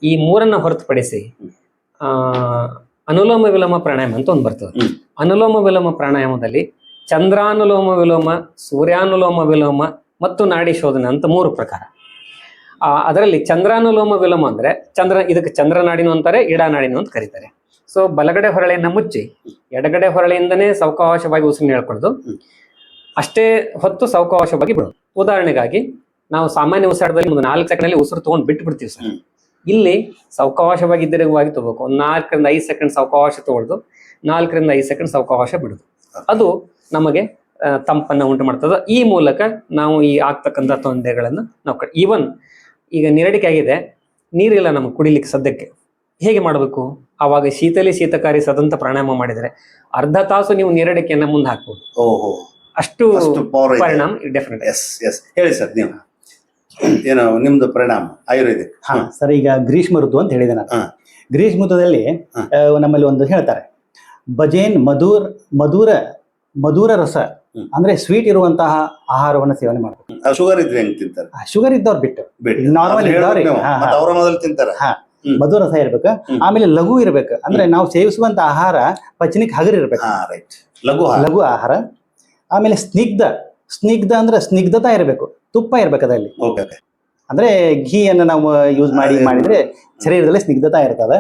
ಈ ಮೂರನ್ನ ಹೊರತುಪಡಿಸಿ ಅನುಲೋಮ ವಿಲೋಮ ಪ್ರಾಣಾಯಾಮ ಅಂತ ಒಂದು ಬರ್ತದೆ. ಅನುಲೋಮ ವಿಲೋಮ ಪ್ರಾಣಾಯಾಮದಲ್ಲಿ ಚಂದ್ರಾನುಲೋಮ ವಿಲೋಮ, ಸೂರ್ಯಾನುಲೋಮ ವಿಲೋಮ ಮತ್ತು ನಾಡಿ ಶೋಧನೆ ಅಂತ 3 ಪ್ರಕಾರ. ಅದರಲ್ಲಿ ಚಂದ್ರಾನುಲೋಮ ವಿಲೋಮ ಅಂದ್ರೆ ಇದಕ್ಕೆ ಚಂದ್ರನಾಡಿನು ಅಂತಾರೆ, ಇಡಾನಾಡಿನು ಅಂತ ಕರೀತಾರೆ. ಸೊ ಬಲಗಡೆ ಹೊರಳೆಯನ್ನ ಮುಚ್ಚಿ ಎಡಗಡೆ ಹೊರಳೆಯಿಂದನೇ ಸಾವಕಾಶವಾಗಿ ಉಸಿರನ್ನ ಹೇಳ್ಕೊಳ್ದು, ಅಷ್ಟೇ ಹೊತ್ತು ಸಾವಕಾಶವಾಗಿ ಬಿಡೋದು. ಉದಾಹರಣೆಗಾಗಿ ನಾವು ಸಾಮಾನ್ಯ ಉಸಿರಾಟದಲ್ಲಿ ಒಂದು 4 ಸೆಕೆಂಡ್ ಅಲ್ಲಿ ಉಸಿರು ತಗೊಂಡು ಬಿಟ್ಟು ಬಿಡ್ತೀವಿ ಸರ್. ಇಲ್ಲಿ ಸಾವಕಾಶವಾಗಿ ದೀರ್ಘವಾಗಿ ತಗೋಬೇಕು. ಒಂದು 4 ರಿಂದ 5 ಸೆಕೆಂಡ್ ಸಾವಕಾಶ ತಗೊಳ್ದು 4 ರಿಂದ 5 ಸೆಕೆಂಡ್ ಸಾವಕಾಶ ಬಿಡುದು. ಅದು ನಮಗೆ ತಂಪನ್ನ ಉಂಟು ಮಾಡ್ತದೆ. ಈ ಮೂಲಕ ನಾವು ಈ ಆಗ್ತಕ್ಕಂಥ ತೊಂದರೆಗಳನ್ನು ನಾವು ಈವನ್ ಈಗ ನೀರಡಿಕೆ ಆಗಿದೆ, ನೀರಿಲ್ಲ ನಮಗೆ ಕುಡಿಲಿಕ್ಕೆ ಸದ್ಯಕ್ಕೆ, ಹೇಗೆ ಮಾಡಬೇಕು? ಆವಾಗ ಶೀತಕಾರಿ ಸದಂತ ಪ್ರಾಣಾಯಾಮ ಮಾಡಿದರೆ ಅರ್ಧ ತಾಸು ನೀವು ನೀರಡಿಕೆಯನ್ನ ಮುಂದೆ ಹಾಕ್ಬೋದು. ಅಷ್ಟು ಪರಿಣಾಮ ಡೆಫಿನೆಟ್. ಹೇಳಿ ಸರ್, ನೀವು ಏನು ನಿಮ್ದು ಪರಿಣಾಮ ಆಯುರ್ವೇದಿಕ್? ಸರ್, ಈಗ ಗ್ರೀಷ್ಮ ಋತು ಅಂತ ಹೇಳಿದೆ ನಾನು. ಗ್ರೀಷ್ಮ ಋತುದಲ್ಲಿ ನಮ್ಮಲ್ಲಿ ಒಂದು ಹೇಳ್ತಾರೆ, ಭಜೇನ್ ಮಧುರ ರಸ ಅಂದ್ರೆ ಸ್ವೀಟ್ ಇರುವಂತಹ ಆಹಾರವನ್ನು ಸೇವನೆ ಮಾಡಬೇಕು. ಶುಗರ್ ಇದ್ರೆ ಹೆಂಗ್ ತಿಂತಾರೆ? ಶುಗರ್ ಇದ್ದವ್ರು ಬಿಟ್ಟು ನಾರ್ಮಲ್ ಇದ್ದವ್ರು ತಿಂತಾರೆ. ಮಧುರ ರಸ ಇರ್ಬೇಕು. ಆಮೇಲೆ ಲಘು ಇರ್ಬೇಕು, ಅಂದ್ರೆ ನಾವು ಸೇವಿಸುವಂತ ಆಹಾರ ಪಚನಿಕ್ ಹಗರ್ ಇರ್ಬೇಕು, ಲಘು ಆಹಾರ. ಆಮೇಲೆ ಸ್ನಿಗ್ಧ ಅಂದ್ರೆ ಸ್ನಿಗ್ಧತಾ ಇರಬೇಕು, ತುಪ್ಪ ಇರ್ಬೇಕು ಅದರಲ್ಲಿ. ಅಂದ್ರೆ ಘೀಯನ್ನು ನಾವು ಯೂಸ್ ಮಾಡಿದ್ರೆ ಶರೀರದಲ್ಲಿ ಸ್ನಿಗ್ಧತಾ ಇರ್ತದೆ.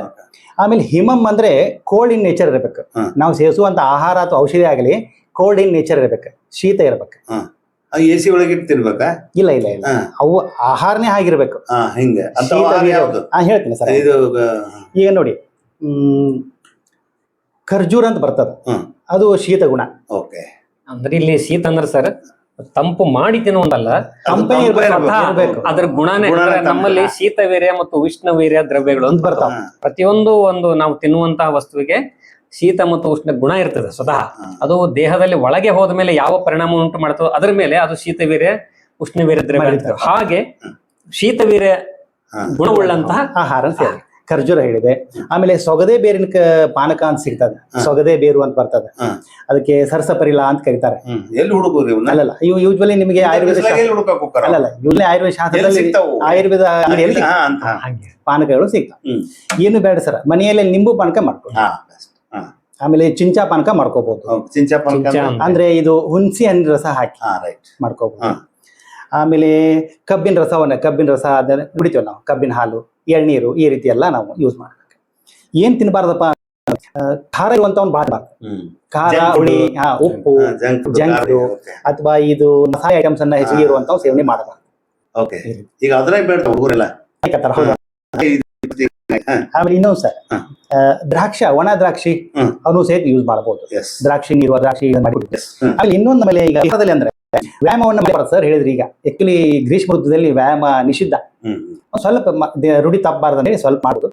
ಆಮೇಲೆ ಹಿಮಮ್ ಅಂದ್ರೆ ಕೋಲ್ಡ್ ಇನ್ ನೇಚರ್ ಇರಬೇಕು. ನಾವು ಸೇವಿಸುವಂತ ಆಹಾರ ಅಥವಾ ಔಷಧಿ ಆಗಲಿ ಕೋಲ್ಡ್ ಇನ್ ನೇಚರ್ ಇರಬೇಕು, ಶೀತ ಇರ್ಬೇಕು. ಎಸಿ ಒಳಗೆ ಇಟ್ಟಿರ್ಬೇಕಾ? ಇಲ್ಲ, ಅವು ಆಹಾರನೇ ಆಗಿರ್ಬೇಕು. ಹೇಳ್ತೀನಿ ಸರ್. ಈಗ ನೋಡಿ, ಖರ್ಜೂರ ಅಂತ ಬರ್ತದ, ಅದು ಶೀತ ಗುಣ. ಅಂದ್ರೆ ಇಲ್ಲಿ ಶೀತ ಅಂದ್ರೆ ಸರ್ ತಂಪು ಮಾಡಿ ತಿನ್ನುವುದಲ್ಲ, ಅದ್ರ ಗುಣನೇ. ನಮ್ಮಲ್ಲಿ ಶೀತ ವೀರ್ಯ ಮತ್ತು ಉಷ್ಣ ವೀರ್ಯ ದ್ರವ್ಯಗಳು ಅಂತ ಬರ್ತಾವ. ಪ್ರತಿಯೊಂದು ನಾವು ತಿನ್ನುವಂತಹ ವಸ್ತುವಿಗೆ ಶೀತ ಮತ್ತು ಉಷ್ಣ ಗುಣ ಇರ್ತದೆ ಸ್ವತಃ. ಅದು ದೇಹದಲ್ಲಿ ಒಳಗೆ ಹೋದ ಮೇಲೆ ಯಾವ ಪರಿಣಾಮ ಉಂಟು ಮಾಡ್ತದೋ ಅದ್ರ ಮೇಲೆ ಅದು ಶೀತ ವೀರ್ಯ ಉಷ್ಣ ವೀರ್ಯ ದ್ರವ್ಯ ಇರ್ತದೆ. ಹಾಗೆ ಶೀತ ವೀರ್ಯ ಗುಣವುಳ್ಳಂತಹ ಆಹಾರ ಸೇರಿ ಖರ್ಜೂರ ಹೇಳಿದೆ. ಆಮೇಲೆ ಸೊಗದೆ ಬೇರಿನ ಪಾನಕ ಅಂತ ಸಿಗ್ತದೆ, ಸೊಗದೆ ಬೇರು ಅಂತ ಬರ್ತದೆ, ಅದಕ್ಕೆ ಸರಸಪರಿಲ ಅಂತ ಕರೀತಾರೆ. ಎಲ್ಲಿ ಹುಡುಗರು? ಅಲ್ಲಲ್ಲ, ಇವು ಯೂಶ್ವಲಿ ನಿಮಗೆ ಇವ್ನೇ ಆಯುರ್ವೇದ ಶಾಸ್ತ್ರದಲ್ಲಿ ಆಯುರ್ವೇದ ಪಾನಕಗಳು ಸಿಗ್ತಾವೆ. ಏನು ಬೇಡ ಸರ್, ಮನೆಯಲ್ಲೇ ನಿಂಬು ಪಾನಕ ಮಾಡ್ಕೊಂಡು, ಆಮೇಲೆ ಚಿಂಚಾ ಪಾನಕ ಮಾಡ್ಕೋಬಹುದು. ಅಂದ್ರೆ ಇದು ಹುಣಸಿ ಹಣ್ಣಿನ ರಸ ಹಾಕಿ ಮಾಡ್ಕೋಬಹುದು. ಆಮೇಲೆ ಕಬ್ಬಿನ ರಸ ಅದನ್ನ ಕುಡಿತೀವಿ ನಾವು, ಕಬ್ಬಿನ ಹಾಲು, ಎಳ್ನೀರು, ಈ ರೀತಿ ಎಲ್ಲ ನಾವು ಯೂಸ್ ಮಾಡ್ಬೇಕು. ಏನ್ ತಿನ್ಬಾರ್ದಪ್ಪ, ಖಾರ ಇರುವಂತ ಒಂದು ಬಾರ್ಬಾರ್ದು. ಖಾರ, ಹುಳಿ, ಉಪ್ಪು, ಜಂಕ್ ಅಥವಾ ಇದು ಮಸಾಲೆ ಐಟಮ್ಸ್ ಅನ್ನ ಹೆಚ್ಚಿಗೆ ಇರುವಂತ ಸೇವನೆ ಮಾಡಬಾರ್ದು. ಈಗ ಆಮೇಲೆ ಇನ್ನೊಂದು ಸರ್, ಒಣ ದ್ರಾಕ್ಷಿ ಅವನು ಸಹಿತ ಯೂಸ್ ಮಾಡಬಹುದು. ದ್ರಾಕ್ಷಿ ನೀರು, ದ್ರಾಕ್ಷಿ ಆಮೇಲೆ ಇನ್ನೊಂದು ಮೇಲೆ ಈಗ ಅಂದ್ರೆ ವ್ಯಾಯಾಮವನ್ನ ಸರ್ ಹೇಳಿದ್ರಿ. ಈಗ ಆಕ್ಚುಲಿ ಗ್ರೀಷ್ಮ ಋತುದಲ್ಲಿ ವ್ಯಾಯಾಮ ನಿಷಿದ್ಧ, ಸ್ವಲ್ಪ ರೂಢಿ ತಪ್ಪಬಾರ್ದು ಸ್ವಲ್ಪ ಮಾಡುದು.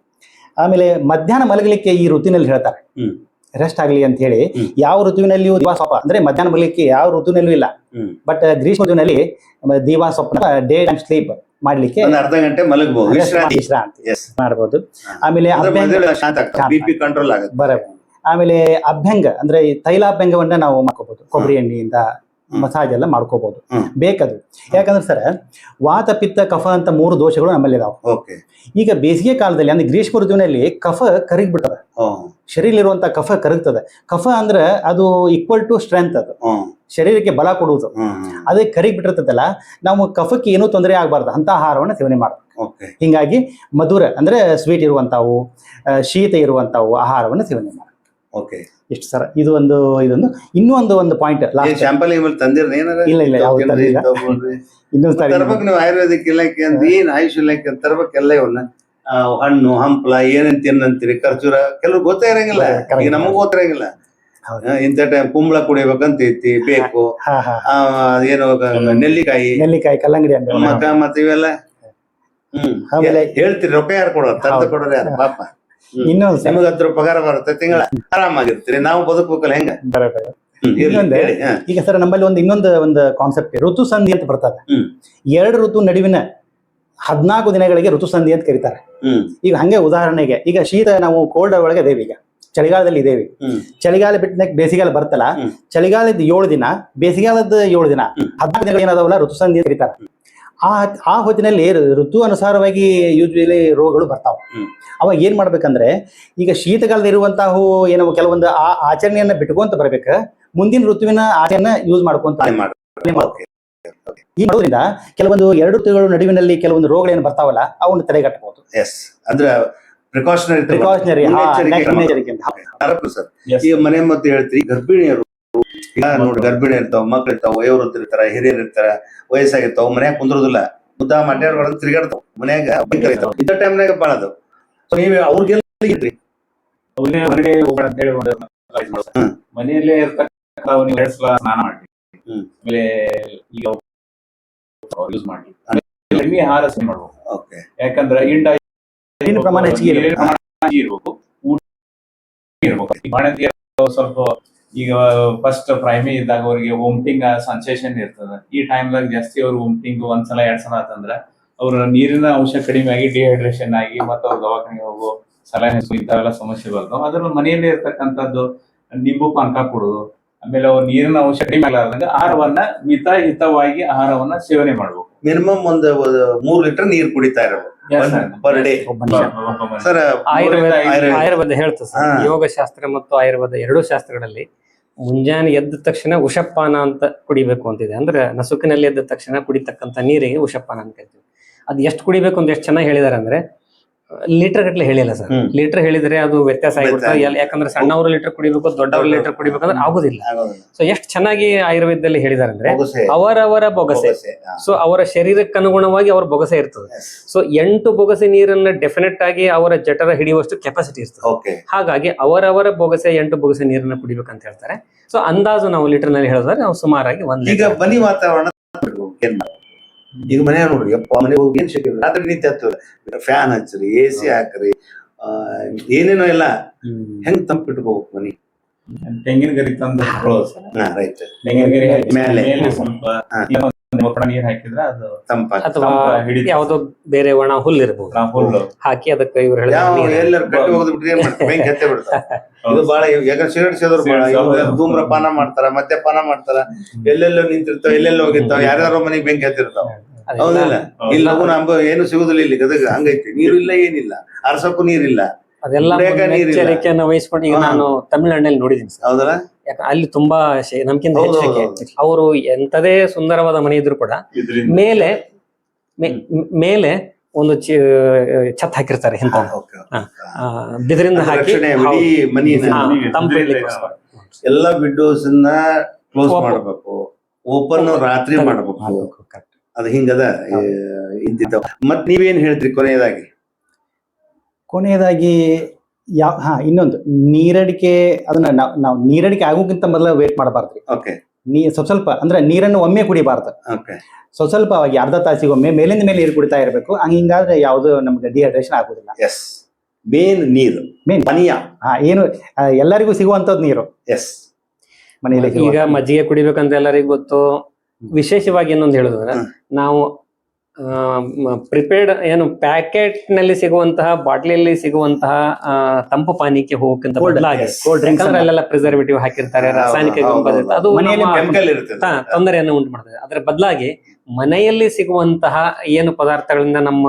ಆಮೇಲೆ ಮಧ್ಯಾಹ್ನ ಮಲಗಲಿಕ್ಕೆ ಈ ಋತುವಿನಲ್ಲಿ ಹೇಳ್ತಾರೆ ರೆಸ್ಟ್ ಆಗ್ಲಿ ಅಂತ ಹೇಳಿ. ಯಾವ ಋತುವಿನಲ್ಲಿಯೂ ದಿವಾಸ್ವಪ್ನ ಅಂದ್ರೆ ಮಧ್ಯಾಹ್ನ ಮಲಗಲಿಕ್ಕೆ ಯಾವ ಋತುವಿನಲ್ಲೂ ಇಲ್ಲ. ಬಟ್ ಗ್ರೀಷ್ಮ ಋತುವಿನಲ್ಲಿ ದಿವಾಸ್ವಪ್ನ ಡೇ ಟೈಮ್ ಸ್ಲೀಪ್ ಮಾಡ್ಲಿಕ್ಕೆ ಅರ್ಧ ಗಂಟೆ ಮಲಗಬಹುದು, ವಿಶ್ರಾಂತಿ ಮಾಡಬಹುದು. ಆಮೇಲೆ ಬರಬಹುದು. ಆಮೇಲೆ ಅಭ್ಯಂಗ ಅಂದ್ರೆ ತೈಲಾಭ್ಯಂಗವನ್ನ ನಾವು ಮಾಡ್ಕೋಬಹುದು ಕೊಬ್ಬರಿ ಎಣ್ಣೆಯಿಂದ ಮಸಾಜ್ ಎಲ್ಲ ಮಾಡ್ಕೋಬಹುದು. ಹ್ಮ್. ಬೇಕದು. ಯಾಕಂದ್ರೆ ಸರ್ ವಾತ ಪಿತ್ತ ಕಫ ಅಂತ 3 ದೋಷಗಳು ನಮ್ಮಲ್ಲಿ ಇದಾವೆ. ಓಕೆ. ಈಗ ಬೇಸಿಗೆ ಕಾಲದಲ್ಲಿ ಅಂದ್ರೆ ಗ್ರೀಷ್ಮ ಋತುವಿನಲ್ಲಿ ಕಫ ಕರಗಿಬಿಡ್ತದೆ. ಶರೀರಲ್ಲಿರುವಂತ ಕಫ ಕರಗ್ತದೆ. ಕಫ ಅಂದ್ರೆ ಅದು ಈಕ್ವಲ್ ಟು ಸ್ಟ್ರೆಂತ್, ಅದು ಶರೀರಕ್ಕೆ ಬಲ ಕೊಡುವುದು. ಅದೇ ಕರಿಗ್ ಬಿಟ್ಟಿರ್ತದಲ್ಲ, ನಾವು ಕಫಕ್ಕೆ ಏನೂ ತೊಂದರೆ ಆಗಬಾರ್ದು ಅಂತ ಆಹಾರವನ್ನು ಸೇವನೆ ಮಾಡಬೇಕು. ಹಿಂಗಾಗಿ ಮಧುರ ಅಂದ್ರೆ ಸ್ವೀಟ್ ಇರುವಂತಾವು, ಶೀತ ಇರುವಂತಾವು ಆಹಾರವನ್ನು ಸೇವನೆ ಮಾಡಬೇಕು. ಓಕೆ. ಇಷ್ಟು ಸರ್. ಇದೊಂದು ಇನ್ನೂ ಒಂದು ಪಾಯಿಂಟ್ ಲಾಸ್ಟ್. ಶಾಂಪಲ್ ತಂದಿರ ಇಲ್ಲ ಯಾವ್ದು ತಂದಿಲ್ಲ. ಇನ್ನೊಂದು ಸಾರಿ ತರ್ಬೇಕು ನೀವು ಆಯುರ್ವೇದಿಕ್ ಇಲಾಖೆ ಅಂತ ಏನ್ ಆಯುಷ್ ಇಲಾಖೆ ಅಂತ ತರ್ಬೇಕೆಲ್ಲ ಇವನ್ನ ಹಣ್ಣು ಹಂಪಲ ಏನೇನ್ ತಿನ್ನಂತೀರಿ, ಖರ್ಜೂರ ಕೆಲವ್ರು ಗೊತ್ತೇ ಇರಂಗಿಲ್ಲ. ಈಗ ನಮಗ್ ಗೊತ್ತಿರಂಗಿಲ್ಲ. ಇಂಥ ಟೈಮ್ ಕುಂಬಳ ಕುಡಿಬೇಕಂತ ಐತಿ ಬೇಕು. ಏನು ನೆಲ್ಲಿಕಾಯಿ ಕಲ್ಲಂಗಡಿ ಹಣ್ಣು ಮತ್ತೆ ಇವೆಲ್ಲ ಹೇಳ್ತೀರಿ. ರೊಕ್ಕ ಯಾರು ಕೊಡೋರು? ತಂದು ಕೊಡೋರು ಯಾರು? ಪಾಪ. ಇನ್ನೊಂದು ನಿಮಗ 10 ರೂಪಾಯಿ ಪಗಾರ ಬರುತ್ತೆ ತಿಂಗಳ, ಆರಾಮಾಗಿರ್ತೀರಿ. ನಾವು ಬದುಕಬೇಕಲ್ಲ ಹೆಂಗ? ಈಗ ಸರ್ ನಮ್ಮಲ್ಲಿ ಇನ್ನೊಂದು ಕಾನ್ಸೆಪ್ಟ್ ಋತು ಸಂಧಿ ಅಂತ ಬರ್ತದೆ. 2 ಋತು ನಡುವಿನ 14 ದಿನಗಳಿಗೆ ಋತು ಸಂಧಿ ಅಂತ ಕರೀತಾರೆ. ಈಗ ಹಂಗೆ ಉದಾಹರಣೆಗೆ ಈಗ ಶೀತ ನಾವು ಕೋಲ್ಡ್ ಒಳಗೆ ಇದೇವಿ, ಈಗ ಚಳಿಗಾಲದಲ್ಲಿ ಇದೇವಿ. ಚಳಿಗಾಲ ಬಿಟ್ಟ ಬೇಸಿಗೆಗಾಲ ಬರ್ತಲ್ಲ, ಚಳಿಗಾಲದ 7 ದಿನ, ಬೇಸಿಗೆಗಾಲದ 7 ದಿನ, 14 ದಿನಗಳು ಏನಾದವಲ್ಲ ಋತು ಸಂಧಿ ಅಂತ ಕರೀತಾರೆ. ಆ ಹೊತ್ತಿನಲ್ಲಿ ಋತು ಅನುಸಾರವಾಗಿ ಯೂಶ್ವಲಿ ರೋಗಗಳು ಬರ್ತಾವ. ಅವಾಗ ಏನ್ ಮಾಡ್ಬೇಕಂದ್ರೆ ಈಗ ಶೀತಕಾಲದ ಇರುವಂತಹ ಏನೋ ಕೆಲವೊಂದು ಆಚರಣೆಯನ್ನ ಬಿಟ್ಕೊಂತ ಬರ್ಬೇಕು, ಮುಂದಿನ ಋತುವಿನ ಆಚರಣೆ ಯೂಸ್ ಮಾಡ್ಕೊಂತ ಈ ಮಾಡೋದ್ರಿಂದ ಕೆಲವೊಂದು 2 ಋತುಗಳ ನಡುವಿನಲ್ಲಿ ಕೆಲವೊಂದು ರೋಗಗಳೇನು ಬರ್ತಾವಲ್ಲ ಅವನ್ನ ತಡೆಗಟ್ಟಬಹುದು. ಅಂದ್ರೆ ಪ್ರಿಕಾಷನರಿ ಈಗ ಮನೆ ಮತ್ತೆ ಹೇಳ್ತೀರಿ. ಗರ್ಭಿಣಿಯರು ನೋಡಿ, ಗರ್ಭಿಣಿ ಇರ್ತಾವ, ಮಕ್ಳು ಇರ್ತಾವ, ವಯೋವೃದ್ಧರು ಇರ್ತಾರ, ಹಿರಿಯರು ಇರ್ತಾರ, ವಯಸ್ಸಾಗಿರ್ತಾವ, ಮನ್ಯಾಗ ಕುಂದ್ರೋದಿಲ್ಲ, ಮುದ್ದ ಮಾಡ್ಯಾರ ತಿರ್ಗಾಡ್ತಾವ, ಮನ್ಯಾಗ ಇರ್ತಾವ. ಇಂಥ ಟೈಮ್ನಾಗ ಬಾಳ ಅದು. ನೀವ್ ಅವ್ರಿಗೆಲ್ಲ ಮನೆಯಲ್ಲೇ ಇರ್ತಕ್ಕ ಸ್ನಾನ ಮಾಡಿ ಆಮೇಲೆ ಈಗ ಯೂಸ್ ಮಾಡಿ ಎಣ್ಣೆ ಆಹಾರ ಸೇವನೆ ಮಾಡ್ಬೇಕು. ಯಾಕಂದ್ರೆ ನೀರಿನ ಪ್ರಮಾಣ ಹೆಚ್ಚಿಗೆ ಇರ್ಬೇಕು. ಸ್ವಲ್ಪ ಈಗ ಫಸ್ಟ್ ಪ್ರೈಮರಿ ಇದ್ದಾಗ ಅವ್ರಿಗೆ ವೊಮಿಟಿಂಗ್ ಸೆನ್ಸೇಷನ್ ಇರ್ತದ. ಈ ಟೈಮ್ದಾಗ ಜಾಸ್ತಿ ಅವ್ರು ವೊಮಿಟಿಂಗ್ 1 ಸಲ 2 ಸಲ ಆತಂದ್ರ ಅವ್ರ ನೀರಿನ ಅಂಶ ಕಡಿಮೆ ಆಗಿ ಡಿಹೈಡ್ರೇಷನ್ ಆಗಿ ಮತ್ತೆ ಅವ್ರ ದವಾಖಾನೆಗೆ ಹೋಗೋ ಸಲಹೆ ಇಂಥವೆಲ್ಲ ಸಮಸ್ಯೆ ಬರ್ತಾವ. ಅದ್ರ ಮನೆಯಲ್ಲಿ ಇರ್ತಕ್ಕಂಥದ್ದು ನಿಂಬು ಪಾನಕ ಕೊಡೋದು, ಆಮೇಲೆ ಅವ್ರ ನೀರಿನ ಅಂಶ ಕಡಿಮೆ ಆಗಲಾರ್ದಂಗ ಆಹಾರವನ್ನ ಮಿತಹಿತವಾಗಿ ಆಹಾರವನ್ನ ಸೇವನೆ ಮಾಡ್ಬೇಕು. ಮಿನಿಮಮ್ ಒಂದು 3 ಲೀಟರ್ ನೀರು ಕುಡಿತಾ ಇರಬೇಕು ಪರ್ ಡೇ. ಸರ್ ಆಯುರ್ವೇದ ಹೇಳ್ತದೆ ಸರ್, ಯೋಗಶಾಸ್ತ್ರ ಮತ್ತು ಆಯುರ್ವೇದ 2 ಶಾಸ್ತ್ರಗಳಲ್ಲಿ ಮುಂಜಾನೆ ಎದ್ದ ತಕ್ಷಣ ಉಷಪಾನ ಅಂತ ಕುಡಿಬೇಕು ಅಂತಿದೆ. ಅಂದ್ರೆ ನಸುಕಿನಲ್ಲಿ ಎದ್ದ ತಕ್ಷಣ ಕುಡಿತಕ್ಕಂಥ ನೀರಿಗೆ ಉಷಪಾನ ಅಂತ ಕರಿತೀವಿ. ಅದು ಎಷ್ಟು ಕುಡಿಬೇಕು ಅಂತ ಎಷ್ಟು ಚೆನ್ನಾಗಿ ಹೇಳಿದಾರೆ ಅಂದ್ರೆ ಲೀಟರ್ ಗಟ್ಲೆ ಹೇಳಿಲ್ಲ ಸರ್. ಲೀಟರ್ ಹೇಳಿದ್ರೆ ಅದು ವ್ಯತ್ಯಾಸ ಆಗಿಬಿಡ್ತದೆ. ಯಾಕಂದ್ರೆ ಸಣ್ಣವರು ಲೀಟರ್ ಕುಡಿಬೇಕು, ದೊಡ್ಡವರು ಲೀಟರ್ ಕುಡಿಬೇಕಂದ್ರೆ ಆಗುದಿಲ್ಲ. ಸೊ ಎಷ್ಟು ಚೆನ್ನಾಗಿ ಆಯುರ್ವೇದದಲ್ಲಿ ಹೇಳಿದಾರೆ ಅಂದ್ರೆ ಅವರವರ ಬೊಗಸೆ. ಸೊ ಅವರ ಶರೀರಕ್ಕೆ ಅನುಗುಣವಾಗಿ ಅವರ ಬೊಗಸೆ ಇರ್ತದೆ. ಸೊ 8 ಬೊಗಸೆ ನೀರನ್ನ ಡೆಫಿನೆಟ್ ಆಗಿ ಅವರ ಜಠರ ಹಿಡಿಯುವಷ್ಟು ಕೆಪಾಸಿಟಿ ಇರ್ತದೆ. ಹಾಗಾಗಿ ಅವರವರ ಬೊಗಸೆ 8 ಬೊಗಸೆ ನೀರನ್ನ ಕುಡಿಬೇಕಂತ ಹೇಳ್ತಾರೆ. ಸೊ ಅಂದಾಜು ನಾವು ಲೀಟರ್ ನಲ್ಲಿ ಹೇಳಿದ್ರೆ ನಾವು ಸುಮಾರಾಗಿ 1 ಈಗ ಬನ್ನಿ ವಾತಾವರಣ. ಈಗ ಮನೆ ನೋಡ್ರಿ, ಅಪ್ಪ ಮನೆ ಹೋಗಿ ಏನ್ ಶಕ್ತಿ ರಾತ್ರಿ ನಿಂತ ಫ್ಯಾನ್ ಹಚ್ಚ್ರಿ, AC ಹಾಕ್ರಿ, ಏನೇನೋ ಎಲ್ಲ ಹೆಂಗ್ ತಂಪಿಟ್ಕೋಬೇಕು ಮನಿ. ತೆಂಗಿನ ಗರಿ ತಂದು ರೈಟ್, ತೆಂಗಿನ ಗರಿ ಮೇಲೆ ಸ್ವಲ್ಪ ನೀರ್ ಹಾಕಿದ್ರೆ ಅದು ಅಥವಾ ಯಾವ್ದೋ ಬೇರೆ ಒಣ ಹುಲ್ಲು ಇರ್ಬೋದು, ಹುಲ್ಲು ಹಾಕಿ ಅದಕ್ಕೆ ಇವ್ರು ಎಲ್ಲರೂ ಕಟ್ಟಿ ಹೋಗ್ಬಿಟ್ರೆ ಬೆಂಕಿ ಹತ್ತೆ ಬಿಡ್ತಾರೆ. ಇದು ಬಾಳ ಯಾಕಂದ್ರೆ ಸಿಗರೇಟ್ ಸೇದೋರು ಬಾಳ ಧೂಮ್ರಪಾನ ಮಾಡ್ತಾರ, ಮದ್ಯಪಾನ ಮಾಡ್ತಾರ, ಎಲ್ಲೆಲ್ಲೋ ನಿಂತಿರ್ತಾವ, ಎಲ್ಲೆಲ್ಲೋ ಹೋಗಿರ್ತಾವ, ಯಾರ್ಯಾರೋ ಮನೆಗೆ ಬೆಂಕಿ ಹತ್ತಿರ್ತಾವ. ಹೌದಿಲ್ಲ? ಇಲ್ಲಿ ಲಗು ನಂಬ ಏನು ಸಿಗುದಿಲ್ಲ. ಇಲ್ಲಿ ಗದಗ ಹಂಗೈತಿ, ನೀರು ಇಲ್ಲ, ಏನಿಲ್ಲ, ಅರ್ಸಕ್ಕೂ ನೀರಿಲ್ಲ, ಅದೆಲ್ಲ ಎಚ್ಚರಿಕೆಯನ್ನು ವಹಿಸ್ಕೊಂಡು. ಈಗ ನಾನು ತಮಿಳುನಾಡಿನಲ್ಲಿ ನೋಡಿದ್ದೀನಿ ಸರ್. ಹೌದಲ್ಲ? ಅಲ್ಲಿ ತುಂಬಾ ನಮ್ಗಿಂತ ಹೆಚ್ಚಿಗೆ ಅವರು ಎಂತದೇ ಸುಂದರವಾದ ಮನೆ ಇದ್ರು ಕೂಡ ಮೇಲೆ ಒಂದು ಛತ್ ಹಾಕಿರ್ತಾರೆ, ಬಿದಿರಿಂದ ಹಾಕಿ ಎಲ್ಲ ವಿಂಡೋಸ್ ಕ್ಲೋಸ್ ಮಾಡ್ಬೇಕು, ಓಪನ್ ರಾತ್ರಿ ಮಾಡ್ಬೇಕು. ಅದು ಹಿಂಗದ ಇದ್ದಿದ್ದಾವ. ಮತ್ ನೀವೇನ್ ಹೇಳ್ತೀರಿ ಕೊನೆಯದಾಗಿ? ಇನ್ನೊಂದು ನೀರಡಿಕೆ, ಅದನ್ನ ನಾವು ನೀರಡಿಕೆ ಆಗೋಕ್ಕಿಂತ ಮೊದಲ ವೇಟ್ ಮಾಡಬಾರ್ದ್ರಿ. ಸ್ವಲ್ಪ ಅಂದ್ರೆ ನೀರನ್ನು ಒಮ್ಮೆ ಕುಡಿಬಾರ್ದು. ಸ್ವಲ್ಪ ಅರ್ಧ ತಾಸಿಗೊಮ್ಮೆ ಮೇಲಿಂದ ಮೇಲೆ ನೀರು ಕುಡಿತಾ ಇರಬೇಕು. ಹಿಂಗಾದ್ರೆ ಯಾವ್ದು ನಮ್ಗೆ ಡಿಹೈಡ್ರೇಷನ್ ಆಗುದಿಲ್ಲ. ಮೇನ್ ನೀರು, ಮೇನ್ ಪಾನೀಯ, ಏನು ಎಲ್ಲರಿಗೂ ಸಿಗುವಂತದ್ದು ನೀರು. ಮನೆಯಲ್ಲಿ ಈಗ ಮಜ್ಜಿಗೆ ಕುಡಿಬೇಕಂತ ಎಲ್ಲರಿಗೂ ಗೊತ್ತು. ವಿಶೇಷವಾಗಿ ಇನ್ನೊಂದು ಹೇಳುದಂದ್ರೆ ನಾವು ಪ್ರಿಪೇರ್ಡ್ ಏನು ಪ್ಯಾಕೆಟ್ ನಲ್ಲಿ ಸಿಗುವಂತಹ ಬಾಟ್ಲಿಯಲ್ಲಿ ಸಿಗುವಂತಹ ತಂಪು ಪಾನೀಯಕ್ಕೆ ಹೋಗಕ್ಕಿಂತ ಬದಲಾಗಿ ಕೋಲ್ಡ್ ಡ್ರಿಂಕ್ಸ್ ಯಾಕಂದ್ರೆ ಅಲ್ಲೆಲ್ಲ ಪ್ರಿಸರ್ವೇಟಿವ್ ಹಾಕಿರ್ತಾರೆ, ರಾಸಾಯನಿಕ ಹೌದು, ಗುಂಪು ಇರುತ್ತೆ. ಅದು ಮನೆಯಲ್ಲಿ ನಮ್ಮ ಕೆಮಿಕಲ್ ಇರುತ್ತೆ. ತೊಂದರೆಯನ್ನು ಉಂಟು ಮಾಡ್ತದೆ. ಅದ್ರ ಬದಲಾಗಿ ಮನೆಯಲ್ಲಿ ಸಿಗುವಂತಹ ಏನು ಪದಾರ್ಥಗಳಿಂದ ನಮ್ಮ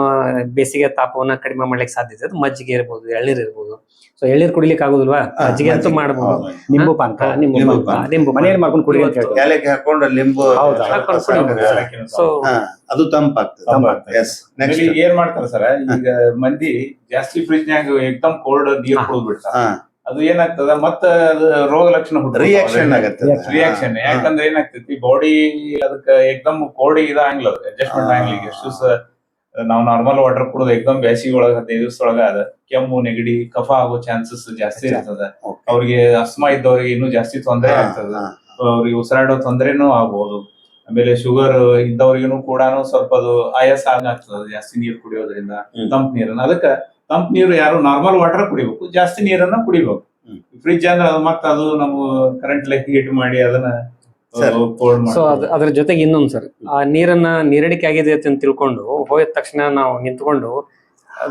ಬೇಸಿಗೆ ತಾಪವನ್ನ ಕಡಿಮೆ ಮಾಡ್ಲಿಕ್ಕೆ ಸಾಧ್ಯತೆ ಅದು ಮಜ್ಜಿಗೆ ಇರ್ಬೋದು, ಎಳ್ನೀರ್ ಇರ್ಬೋದು. ಸೊ ಎಳ್ನೀರ್ ಕುಡಿಲಿಕ್ಕೆ ಆಗುದಿಲ್ವಾ, ಮಜ್ಜಿಗೆ ಅಂತೂ ಮಾಡಬಹುದು. ನಿಂಬು ಪಾನಕ ನಿಂಬು ಮನೆಯಲ್ಲಿ ಮಾಡ್ಕೊಂಡು ಕುಡಿ ಅಂತ ಹೇಳ್ತಾರೆ. ಏಲಕ್ಕಿ ಹಾಕೊಂಡು ಲಿಂಬು ಹೌದು. ಹಾಕೊಂಡು ಕುಡಿಬಹುದು. ಸೊ ಅದು ತಂಪಾಗ್ತದೆ. ಎಸ್ ನೆಕ್ಸ್ಟ್ ಈಗ ಏನ್ ಮಾಡ್ತಾರೆ ಸರ್, ಈಗ ಮಂದಿ ಜಾಸ್ತಿ ಫ್ರಿಜ್ನ್ಯಾಗ ಏಕ್ದಮ್ ಕೋಲ್ಡ್ ನೀರ್ ಕುಡಿದ್ ಬಿಡ್ತಾರೆ. ಅದು ಏನಾಗ್ತದ ಮತ್ತ ರೋಗ ಲಕ್ಷಣ ರಿಯಾಕ್ಷನ್ ಆಗತ್ತೆ. ರಿಯಾಕ್ಷನ್ ಯಾಕಂದ್ರೆ ಏನಾಗ್ತೈತಿ ಬಾಡಿ ಅದಕ್ಕೆ ಏಕ್ದಮ್ ಕೋಲ್ಡ್ ಇದಾಗಿಲ್ಲ, ಅಡ್ಜಸ್ಟ್ಮೆಂಟ್ ಆಗಿಲ್ಲ. ಎಷ್ಟು ನಾವು ನಾರ್ಮಲ್ ವಾಟರ್ ಕುಡಿದು ಏಕ್ದಮ್ ಬೇಸಿಗೆ ಒಳಗ 15 ದಿವಸದೊಳಗ ಅದ ಕೆಮ್ಮು ನೆಗಡಿ ಕಫ ಆಗೋ ಚಾನ್ಸಸ್ ಜಾಸ್ತಿ ಇರ್ತದ. ಅವ್ರಿಗೆ ಅಸ್ಮಾ ಇದ್ದವ್ರಿಗೆ ಇನ್ನೂ ಜಾಸ್ತಿ ತೊಂದರೆ ಆಗ್ತದ, ಅವ್ರಿಗೆ ಉಸಿರಾಡೋ ತೊಂದರೆನೂ ಆಗ್ಬಹುದು. ಆಮೇಲೆ ಶುಗರ್ ಇದ್ದವ್ರಿಗೂ ಕೂಡ ಸ್ವಲ್ಪ ಅದು ಆಯಾಸ ಆಗ್ತದ ಜಾಸ್ತಿ ನೀರು ಕುಡಿಯೋದ್ರಿಂದ. ತಂಪ್ ನೀರನ್ನ ಅದಕ್ಕ ತಂಪ್ ನೀರು ಯಾರು ನಾರ್ಮಲ್ ವಾಟರ್ ಕುಡಿಬೇಕು, ಜಾಸ್ತಿ ನೀರನ್ನ ಕುಡಿಬೇಕು. ಫ್ರಿಜ್ ಅಂದ್ರೆ ಅದು ಮತ್ತೆ ಅದು ನಾವು ಕರೆಂಟ್ ಲೈಫ್ ಹೀಟ್ ಮಾಡಿ ಅದನ್ನ ಕೋಲ್ಡ್ ಸೊ ಅದ್ರ ಜೊತೆಗೆ ಇನ್ನೊಂದು ಸರ್, ಆ ನೀರನ್ನ ನೀರಡಿಕೆ ಆಗಿದೆ ಅಂತ ತಿಳ್ಕೊಂಡು ಹೋದ ತಕ್ಷಣ ನಾವು ನಿಂತ್ಕೊಂಡು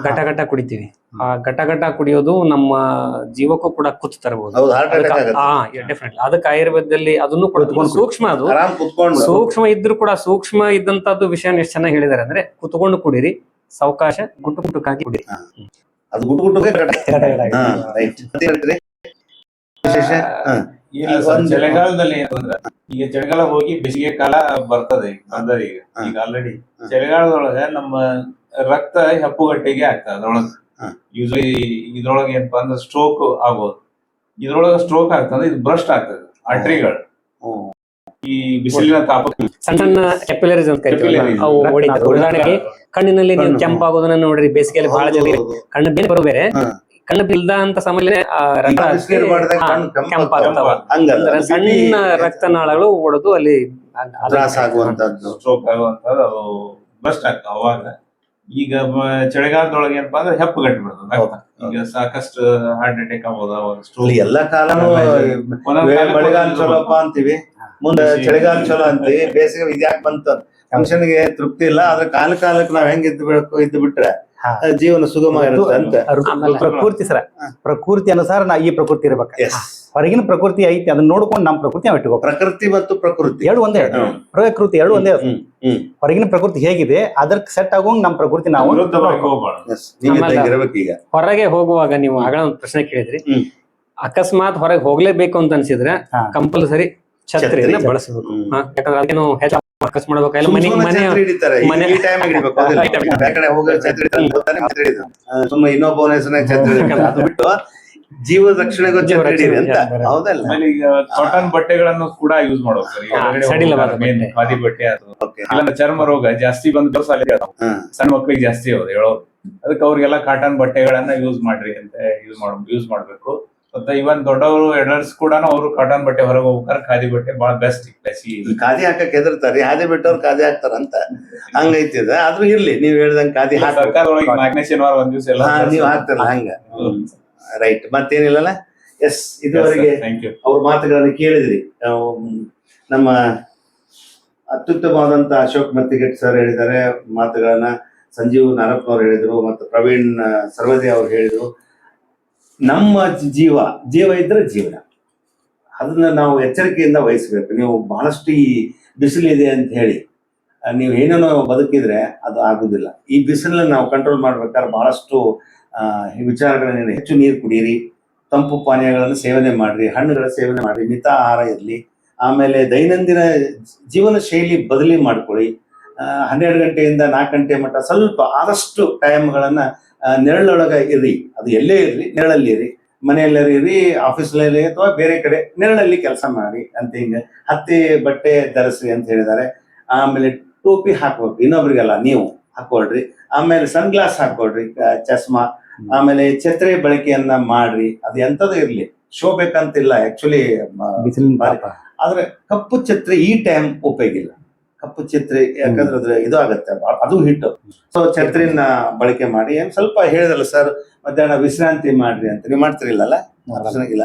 ಘಟ ಕುಡಿತೀವಿ. ಆ ಘಟ ಕುಡಿಯೋದು ನಮ್ಮ ಜೀವಕ್ಕೂ ಕೂಡ ಕುತ್ತು ತರಬಹುದು. ಡೆಫಿನೆಟ್ಲಿ ಅದಕ್ಕೆ ಆಯುರ್ವೇದದಲ್ಲಿ ಅದನ್ನು ಕೂಡ ಸೂಕ್ಷ್ಮ, ಅದು ಸೂಕ್ಷ್ಮ ಇದ್ರೂ ಕೂಡ ಸೂಕ್ಷ್ಮ ಇದ್ದಂತದ್ದು ವಿಷಯ ಎಷ್ಟು ಚೆನ್ನಾಗಿ ಹೇಳಿದಾರೆ ಅಂದ್ರೆ, ಕುತ್ಕೊಂಡು ಕುಡಿರಿ, ಸಾವಕಾಶ ಗುಟ್ಟುಕಾಗಿ ಕುಡಿರಿ. ಅದು ಗುಟ್ಟು ಚಳಿಗಾಲದಲ್ಲಿ ಏನಂದ್ರ, ಈಗ ಚಳಿಗಾಲ ಹೋಗಿ ಬೇಸಿಗೆ ಕಾಲ ಬರ್ತದೆ ಈಗ ಆಲ್ರೆಡಿ ಚಳಿಗಾಲದೊಳಗ ನಮ್ಮ ರಕ್ತ ಹೆಪ್ಪುಗಟ್ಟಿಗೆ ಆಗ್ತದೆ. ಅದ್ರೊಳಗ ಯೂಶಲಿ ಇದ್ರೊಳಗೆ ಏನಪ್ಪಾ ಅಂದ್ರೆ ಸ್ಟ್ರೋಕ್ ಆಗ್ಬೋದು. ಇದ್ರೊಳಗ ಸ್ಟ್ರೋಕ್ ಆಗ್ತದೆ, ಇದು ಬ್ರಸ್ಟ್ ಆಗ್ತದೆ ಆರ್ಟರಿಗಳು. ಈ ಬಿಸಿಲಿನ ತಾಪ ಸಣ್ಣ ಸಣ್ಣ ಕ್ಯಾಪಿಲರೀಸ್ ಅಂತ ಕರಿತೀವಿ, ಅವು ಹೊಡಿತವೆ. ಉದಾಹರಣೆಗೆ ಕಣ್ಣಿನಲ್ಲಿ ನೀವು ಕೆಂಪಾಗೋದನ್ನ ನೋಡ್ರಿ, ಬೇಸಿಗೆಯಲ್ಲಿ ಬಹಳ ಜನ ಕಣ್ಣು ಬೇರೆ ಬರೋ ಬೇರೆ ಕಣ್ಣು ಬಿಲ್ದ ಅಂತ ಸಮಯದಲ್ಲಿ ಕೆಂಪಾಗ್ತಾವ. ಅಂದ್ರೆ ಸಣ್ಣ ರಕ್ತನಾಳಗಳು ಒಡೆದು ಅಲ್ಲಿ ಸ್ಟ್ರೋಕ್ ಆಗುವಂತದ್ದು, ಅದು ಬ್ರಸ್ಟ್ ಆಗ್ತಾವ. ಅವಾಗ ಈಗ ಚಳಿಗಾಲದೊಳಗೆ ಏನಪ್ಪಾ ಅಂದ್ರೆ ಹೆಪ್ಪು ಗಟ್ಟಿ ಬಿಡ್ತದೆ. ಈಗ ಸಾಕಷ್ಟು ಹಾರ್ಟ್ ಅಟ್ಯಾಕ್ ಆಗ್ಬೋದು. ಎಲ್ಲಾ ಕಾಲನು ಮಳೆಗಾಲ ಚಲೋಪ್ಪ ಅಂತೀವಿ, ಮುಂದೆ ಚಳಿಗಾಲ ಚಲೋ ಅಂತೀವಿ, ಬೇಸಿಗೆ ಇದ್ಯಾಕ್ ಬಂತ ಫಂಕ್ಷನ್ಗೆ ತೃಪ್ತಿ ಇಲ್ಲ. ಆದ್ರೆ ಕಾಲಕ್ಕೆ ನಾವ್ ಹೆಂಗ್ ಇದ್ದು ಬಿಟ್ರೆ ಜೀವನ ಸುಗಮ ಇರುತ್ತೆ ಅಂತ. ಪ್ರಕೃತಿ ಸರ, ಪ್ರಕೃತಿ ಅನುಸಾರ ಈ ಪ್ರಕೃತಿ ಇರ್ಬೇಕು. ಹೊರಗಿನ ಪ್ರಕೃತಿ ಐತಿ, ಅದನ್ನ ನೋಡ್ಕೊಂಡು ನಮ್ಮ ಪ್ರಕೃತಿ ನಾವು ಇಟ್ಕೋಬೇಕು. ಪ್ರಕೃತಿ ಮತ್ತು ಪ್ರಕೃತಿ ಎರಡು ಒಂದೇ, ಪ್ರಕೃತಿ ಎರಡು ಒಂದೇ. ಹೊರಗಿನ ಪ್ರಕೃತಿ ಹೇಗಿದೆ ಅದಕ್ಕೆ ಸೆಟ್ ಆಗೋಂಗ್ ನಮ್ಮ ಪ್ರಕೃತಿ ನಾವು ಇರ್ಬೇಕು. ಈಗ ಹೊರಗೆ ಹೋಗುವಾಗ ನೀವು ಆಗ ಒಂದು ಪ್ರಶ್ನೆ ಕೇಳಿದ್ರಿ, ಅಕಸ್ಮಾತ್ ಹೊರಗೆ ಹೋಗ್ಲೇಬೇಕು ಅಂತ ಅನ್ಸಿದ್ರೆ ಕಂಪಲ್ಸರಿ ಛತ್ರಿಯನ್ನ ಬಳಸಬೇಕು. ಯಾಕಂದ್ರೆ ಅದಕ್ಕೇನು ಹೆಚ್ಚು ಫೋಕಸ್ ಮಾಡ್ಬೇಕಾಗಿಲ್ಲ. ಇನ್ನೊಬ್ಬ ಅದು ಬಿಟ್ಟು ಜೀವ ರಕ್ಷಣೆಗೂ ಹೌದಲ್ಲ. ಈಗ ಕಾಟನ್ ಬಟ್ಟೆಗಳನ್ನು ಕೂಡ ಯೂಸ್ ಮಾಡ್ಬೇಕು. ಖಾದಿ ಬಟ್ಟೆ ಅದು ಚರ್ಮ ರೋಗ ಜಾಸ್ತಿ ಬಂದ ಸಣ್ಣ ಮಕ್ಕಳಿಗೆ ಜಾಸ್ತಿ ಅವ್ರು ಹೇಳೋದು. ಅದಕ್ಕೆ ಅವ್ರಿಗೆಲ್ಲ ಕಾಟನ್ ಬಟ್ಟೆಗಳನ್ನ ಯೂಸ್ ಮಾಡ್ರಿ ಅಂತ ಯೂಸ್ ಮಾಡ್ಬೇಕು. ಮತ್ತೆ ಇವನ್ ದೊಡ್ಡವರು ಎಡಲ್ಸ್ ಕೂಡ ಅವರು ಕಾಟನ್ ಬಟ್ಟೆ ಹೊರಗೆ ಹೋಗ್ಬೇಕಾದ್ರೆ ಖಾದಿ ಬಟ್ಟೆ ಬಹಳ ಬೆಸ್ಟ್. ಖಾದಿ ಹಾಕಕ್ ಹೆದರ್ತಾರೆ, ಹಾದಿ ಬಿಟ್ಟವ್ರು ಖಾದಿ ಹಾಕ್ತಾರಂತ ಹಂಗೈತಿದ. ಆದ್ರೂ ಇರ್ಲಿ, ನೀವ್ ಹೇಳ್ದಂಗ್ ಖಾದಿ ಸರ್ಕಾರದೊಳಗೆ ನಾಲ್ಕನೇ ಶನಿವಾರ ಒಂದ್ ದಿವಸ ಎಲ್ಲ ನೀವ್ ಹಾಕ್ತಾರಲ್ಲ ಹಂಗ. ರೈಟ್, ಮತ್ತೇನಿಲ್ಲಲ್ಲ. ಎಸ್, ಇದುವರೆಗೆ ಅವ್ರ ಮಾತುಗಳನ್ನು ಕೇಳಿದ್ರಿ. ನಮ್ಮ ಅತ್ಯುತ್ತಮವಾದಂತ ಅಶೋಕ್ ಮತ್ತಿಗೆಟ್ ಸರ್ ಹೇಳಿದ್ದಾರೆ ಮಾತುಗಳನ್ನ, ಸಂಜೀವ್ ನಾರಪ್ಪನವ್ರು ಹೇಳಿದ್ರು, ಮತ್ತು ಪ್ರವೀಣ್ ಸರ್ವದೇ ಅವ್ರು ಹೇಳಿದ್ರು. ನಮ್ಮ ಜೀವ ಇದ್ರೆ ಜೀವನ, ಅದನ್ನ ನಾವು ಎಚ್ಚರಿಕೆಯಿಂದ ವಹಿಸ್ಬೇಕು. ನೀವು ಬಹಳಷ್ಟು ಈ ಬಿಸಿಲಿದೆ ಅಂತ ಹೇಳಿ ನೀವು ಏನೇನೋ ಬದುಕಿದ್ರೆ ಅದು ಆಗುದಿಲ್ಲ. ಈ ಬಿಸಿಲನ್ನ ನಾವು ಕಂಟ್ರೋಲ್ ಮಾಡ್ಬೇಕಾದ್ರೆ ಬಹಳಷ್ಟು ವಿಚಾರಗಳನ್ನ, ಹೆಚ್ಚು ನೀರು ಕುಡೀರಿ, ತಂಪು ಪಾನೀಯಗಳನ್ನು ಸೇವನೆ ಮಾಡ್ರಿ, ಹಣ್ಣುಗಳ ಸೇವನೆ ಮಾಡ್ರಿ, ಮಿತ ಆಹಾರ ಇರಲಿ. ಆಮೇಲೆ ದೈನಂದಿನ ಜೀವನ ಶೈಲಿ ಬದಲಿ ಮಾಡ್ಕೊಳ್ಳಿ. 12 ಗಂಟೆಯಿಂದ 4 ಗಂಟೆ ಮಟ್ಟ ಸ್ವಲ್ಪ ಆದಷ್ಟು ಟೈಮ್ಗಳನ್ನ ನೆರಳೊಳಗೆ ಇರ್ರಿ. ಅದು ಎಲ್ಲೇ ಇರ್ರಿ, ನೆರಳಲ್ಲಿ ಇರಿ. ಮನೆಯಲ್ಲರಿ ಇರಿ, ಆಫೀಸ್ನಲ್ಲಿ ಅಥವಾ ಬೇರೆ ಕಡೆ ನೆರಳಲ್ಲಿ ಕೆಲಸ ಮಾಡಿ ಅಂತ ಹಿಂಗೆ. ಹತ್ತಿ ಬಟ್ಟೆ ಧರಿಸ್ರಿ ಅಂತ ಹೇಳಿದ್ದಾರೆ. ಆಮೇಲೆ ಟೋಪಿ ಹಾಕ್ಬೇಕು, ಇನ್ನೊಬ್ರಿಗೆಲ್ಲ ನೀವು ಹಾಕೊಳ್ರಿ. ಆಮೇಲೆ ಸನ್ ಗ್ಲಾಸ್ ಹಾಕೊಳ್ರಿ, ಚಸ್ಮಾ. ಆಮೇಲೆ ಛತ್ರಿ ಬಳಕೆಯನ್ನ ಮಾಡ್ರಿ. ಅದು ಎಂತದ್ದು ಇರ್ಲಿ, ಶೋ ಬೇಕಂತಿಲ್ಲ ಆಕ್ಚುಲಿ, ಆದ್ರೆ ಕಪ್ಪು ಛತ್ರಿ ಈ ಟೈಮ್ ಉಪಯೋಗ ಇಲ್ಲ. ಕಪ್ಪು ಛತ್ರಿ ಯಾಕಂದ್ರೆ ಅದ್ರ ಇದು ಆಗತ್ತೆ, ಅದು ಹಿಟ್ಟು. ಸೊ ಛತ್ರಿನ ಬಳಕೆ ಮಾಡಿ. ಏನ್ ಸ್ವಲ್ಪ ಹೇಳಿದಲ್ಲ ಸರ್, ಮಧ್ಯಾಹ್ನ ವಿಶ್ರಾಂತಿ ಮಾಡ್ರಿ ಅಂತ. ನೀವು ಮಾಡ್ತಿರಿಲ್ಲ? ಇಲ್ಲ.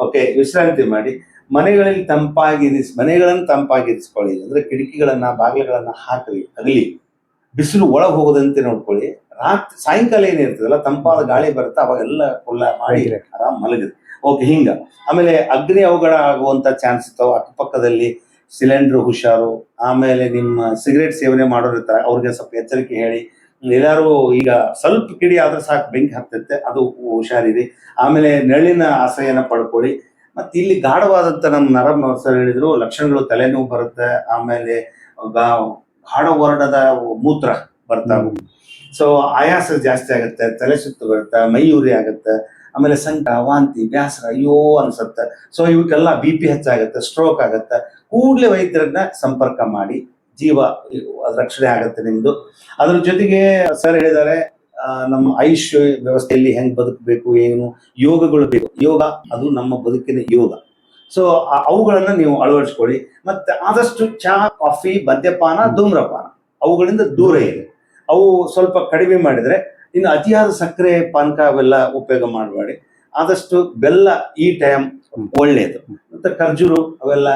ಓಕೆ, ವಿಶ್ರಾಂತಿ ಮಾಡಿ. ಮನೆಗಳಲ್ಲಿ ಮನೆಗಳನ್ನು ತಂಪಾಗಿರಿಸ್ಕೊಳ್ಳಿ. ಅಂದ್ರೆ ಕಿಟಕಿಗಳನ್ನ ಬಾಗಿಲುಗಳನ್ನ ಹಾಕ್ರಿ, ಅಗಲಿ. ಬಿಸಿಲು ಒಳಗೆ ಹೋಗೋದಂತೆ ನೋಡ್ಕೊಳ್ಳಿ. ರಾತ್ರಿ ಸಾಯಂಕಾಲ ಏನಿರ್ತದಲ್ಲ ತಂಪಾದ ಗಾಳಿ ಬರುತ್ತೆ, ಅವಾಗೆಲ್ಲ ಕುಲ್ಲ ಮಾಡಿ ಆರಾಮ್ ಮಲಗಿದೆ. ಓಕೆ, ಹಿಂಗ. ಆಮೇಲೆ ಅಗ್ನಿ ಅವಘಡ ಆಗುವಂತ ಚಾನ್ಸ್ ಇರ್ತಾವ. ಅಕ್ಕಪಕ್ಕದಲ್ಲಿ ಸಿಲಿಂಡರ್ ಹುಷಾರು. ಆಮೇಲೆ ನಿಮ್ಮ ಸಿಗರೇಟ್ ಸೇವನೆ ಮಾಡೋರು ಇರ್ತಾರೆ, ಅವ್ರಿಗೆ ಸ್ವಲ್ಪ ಎಚ್ಚರಿಕೆ ಹೇಳಿ. ಎಲ್ಲಾರು ಈಗ ಸ್ವಲ್ಪ ಕಿಡಿ ಆದ್ರೆ ಸಾಕು ಬೆಂಕಿ ಹತ್ತತ್ತೆ, ಅದು ಹುಷಾರಿರಿ. ಆಮೇಲೆ ನೆರಳಿನ ಆಶ್ರಯನ ಪಡ್ಕೊಳ್ಳಿ. ಮತ್ತೆ ಇಲ್ಲಿ ಗಾಢವಾದಂತ ನಮ್ಮ ನರಂ ಸರ್ ಹೇಳಿದ್ರು ಲಕ್ಷಣಗಳು ತಲೆನೋವು ಬರುತ್ತೆ, ಆಮೇಲೆ ಗಾಢ ವರ್ಣದ ಮೂತ್ರ ಬರ್ತಾವೆ. ಸೊ ಆಯಾಸ ಜಾಸ್ತಿ ಆಗುತ್ತೆ, ತಲೆ ಸುತ್ತು ಬರುತ್ತೆ, ಮೈ ಉರಿ ಆಗುತ್ತೆ, ಆಮೇಲೆ ಸಂಕಟ, ವಾಂತಿ, ಬೇಸರ, ಅಯ್ಯೋ ಅನ್ಸುತ್ತೆ. ಸೊ ಇವಕ್ಕೆಲ್ಲ BP ಹೆಚ್ಚಾಗುತ್ತೆ, ಸ್ಟ್ರೋಕ್ ಆಗುತ್ತೆ. ಕೂಡಲೇ ವೈದ್ಯರನ್ನ ಸಂಪರ್ಕ ಮಾಡಿ, ಜೀವ ರಕ್ಷಣೆ ಆಗುತ್ತೆ ನಿಮ್ದು. ಅದ್ರ ಜೊತೆಗೆ ಸರ್ ಹೇಳಿದ್ದಾರೆ ನಮ್ಮ ಆಯುಷ್ ವ್ಯವಸ್ಥೆಯಲ್ಲಿ ಹೆಂಗ್ ಬದುಕಬೇಕು, ಏನು ಯೋಗಗಳು ಬೇಕು. ಯೋಗ ಅದು ನಮ್ಮ ಬದುಕಿನ ಯೋಗ. ಸೊ ಅವುಗಳನ್ನ ನೀವು ಅಳವಡಿಸ್ಕೊಳ್ಳಿ. ಮತ್ತೆ ಆದಷ್ಟು ಚಹಾ, ಕಾಫಿ, ಮದ್ಯಪಾನ, ಧೂಮ್ರಪಾನ ಅವುಗಳಿಂದ ದೂರ ಇದೆ. ಅವು ಸ್ವಲ್ಪ ಕಡಿಮೆ ಮಾಡಿದ್ರೆ, ಇನ್ನು ಅತಿಯಾದ ಸಕ್ಕರೆ, ಪಾನಕ ಅವೆಲ್ಲ ಉಪಯೋಗ ಮಾಡಬೇಡಿ. ಆದಷ್ಟು ಬೆಲ್ಲ ಈ ಟೈಮ್ ಒಳ್ಳೇದು. ಮತ್ತೆ ಖರ್ಜೂರು ಅವೆಲ್ಲ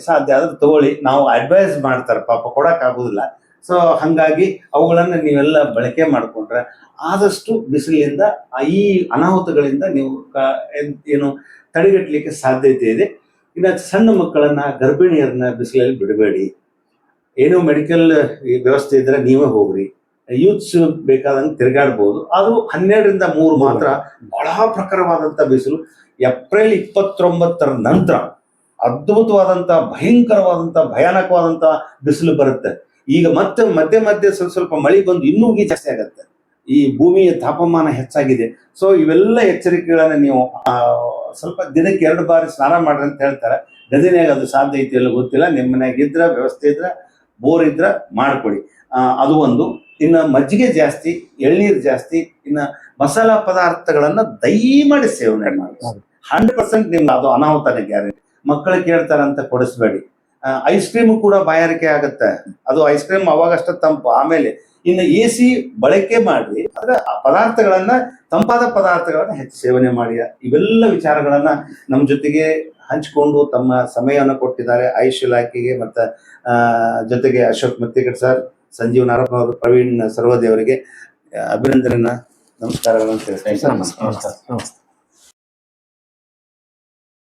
ಸಾಧ್ಯ ಆದ್ರೆ ತಗೊಳ್ಳಿ. ನಾವು ಅಡ್ವೈಸ್ ಮಾಡ್ತಾರೆ, ಪಾಪ ಕೊಡಕ್ ಆಗುದಿಲ್ಲ. ಸೊ ಹಂಗಾಗಿ ಅವುಗಳನ್ನ ನೀವೆಲ್ಲ ಬಳಕೆ ಮಾಡಿಕೊಂಡ್ರೆ ಆದಷ್ಟು ಬಿಸಿಲಿಂದ, ಈ ಅನಾಹುತಗಳಿಂದ ನೀವು ಏನು ತಡೆಗಟ್ಟಲಿಕ್ಕೆ ಸಾಧ್ಯತೆ ಇದೆ. ಇನ್ನು ಸಣ್ಣ ಮಕ್ಕಳನ್ನ, ಗರ್ಭಿಣಿಯರನ್ನ ಬಿಸಿಲಲ್ಲಿ ಬಿಡಬೇಡಿ. ಏನೋ ಮೆಡಿಕಲ್ ವ್ಯವಸ್ಥೆ ಇದ್ರೆ ನೀವೇ ಹೋಗ್ರಿ. ಯೂತ್ಸ್ ಬೇಕಾದಂಗೆ ತಿರುಗಾಡ್ಬೋದು. ಅದು 12ರಿಂದ 3 ಮಾತ್ರ ಬಹಳ ಪ್ರಖರವಾದಂತ ಬಿಸಿಲು. ಏಪ್ರಿಲ್ 29ರ ನಂತರ ಅದ್ಭುತವಾದಂತ, ಭಯಂಕರವಾದಂತ, ಭಯಾನಕವಾದಂತ ಬಿಸಿಲು ಬರುತ್ತೆ. ಈಗ ಮತ್ತೆ ಮಧ್ಯೆ ಸ್ವಲ್ಪ ಮಳೆ ಬಂದು ಇನ್ನೂ ಜಾಸ್ತಿ ಆಗತ್ತೆ. ಈ ಭೂಮಿಯ ತಾಪಮಾನ ಹೆಚ್ಚಾಗಿದೆ. ಸೊ ಇವೆಲ್ಲ ಎಚ್ಚರಿಕೆಗಳನ್ನ ನೀವು ಸ್ವಲ್ಪ ದಿನಕ್ಕೆ 2 ಬಾರಿ ಸ್ನಾನ ಮಾಡ್ರಿ ಅಂತ ಹೇಳ್ತಾರೆ. ಗದಿನ್ಯಾಗ ಅದು ಸಾಧ್ಯ ಐತಿ ಎಲ್ಲ ಗೊತ್ತಿಲ್ಲ. ನಿಮ್ಮ ಮನ್ಯಾಗ ಇದ್ರ, ವ್ಯವಸ್ಥೆ ಇದ್ರ, ಬೋರ್ ಇದ್ರ ಮಾಡ್ಕೊಡಿ. ಅದು ಒಂದು. ಇನ್ನು ಮಜ್ಜಿಗೆ ಜಾಸ್ತಿ, ಎಳ್ನೀರು ಜಾಸ್ತಿ, ಇನ್ನು ಮಸಾಲಾ ಪದಾರ್ಥಗಳನ್ನ ದಯಮಾಡಿ ಸೇವನೆ ಮಾಡಿ. 100% ನಿಮ್ಗೆ ಅದು ಅನಾಹುತನೇ ಗ್ಯಾರಂಟಿ. ಮಕ್ಕಳು ಕೇಳ್ತಾರಂತ ಕೊಡಿಸ್ಬೇಡಿ. ಐಸ್ ಕ್ರೀಮ್ ಕೂಡ ಬಾಯಾರಿಕೆ ಆಗತ್ತೆ. ಅದು ಐಸ್ ಕ್ರೀಮ್ ಅವಾಗಷ್ಟ ತಂಪು. ಆಮೇಲೆ ಇನ್ನು AC ಬಳಕೆ ಮಾಡಿ, ಅದರ ಪದಾರ್ಥಗಳನ್ನ, ತಂಪಾದ ಪದಾರ್ಥಗಳನ್ನ ಹೆಚ್ಚು ಸೇವನೆ ಮಾಡಿ. ಇವೆಲ್ಲ ವಿಚಾರಗಳನ್ನ ನಮ್ಮ ಜೊತೆಗೆ ಹಂಚಿಕೊಂಡು ತಮ್ಮ ಸಮಯವನ್ನು ಕೊಟ್ಟಿದ್ದಾರೆ ಆಯುಷ್ ಇಲಾಖೆಗೆ. ಮತ್ತೆ ಜೊತೆಗೆ ಅಶೋಕ್ ಮತ್ತಿಕಡ್ ಸರ್, ಸಂಜೀವ್ ನಾರಪ್ಪ ಅವರು, ಪ್ರವೀಣ್ ಸರ್ವದಿ ಅವರಿಗೆ ಅಭಿನಂದನೆಯನ್ನ, ನಮಸ್ಕಾರಗಳನ್ನು ತಿಳಿಸ್ತೇನೆ. ನಮಸ್ಕಾರ.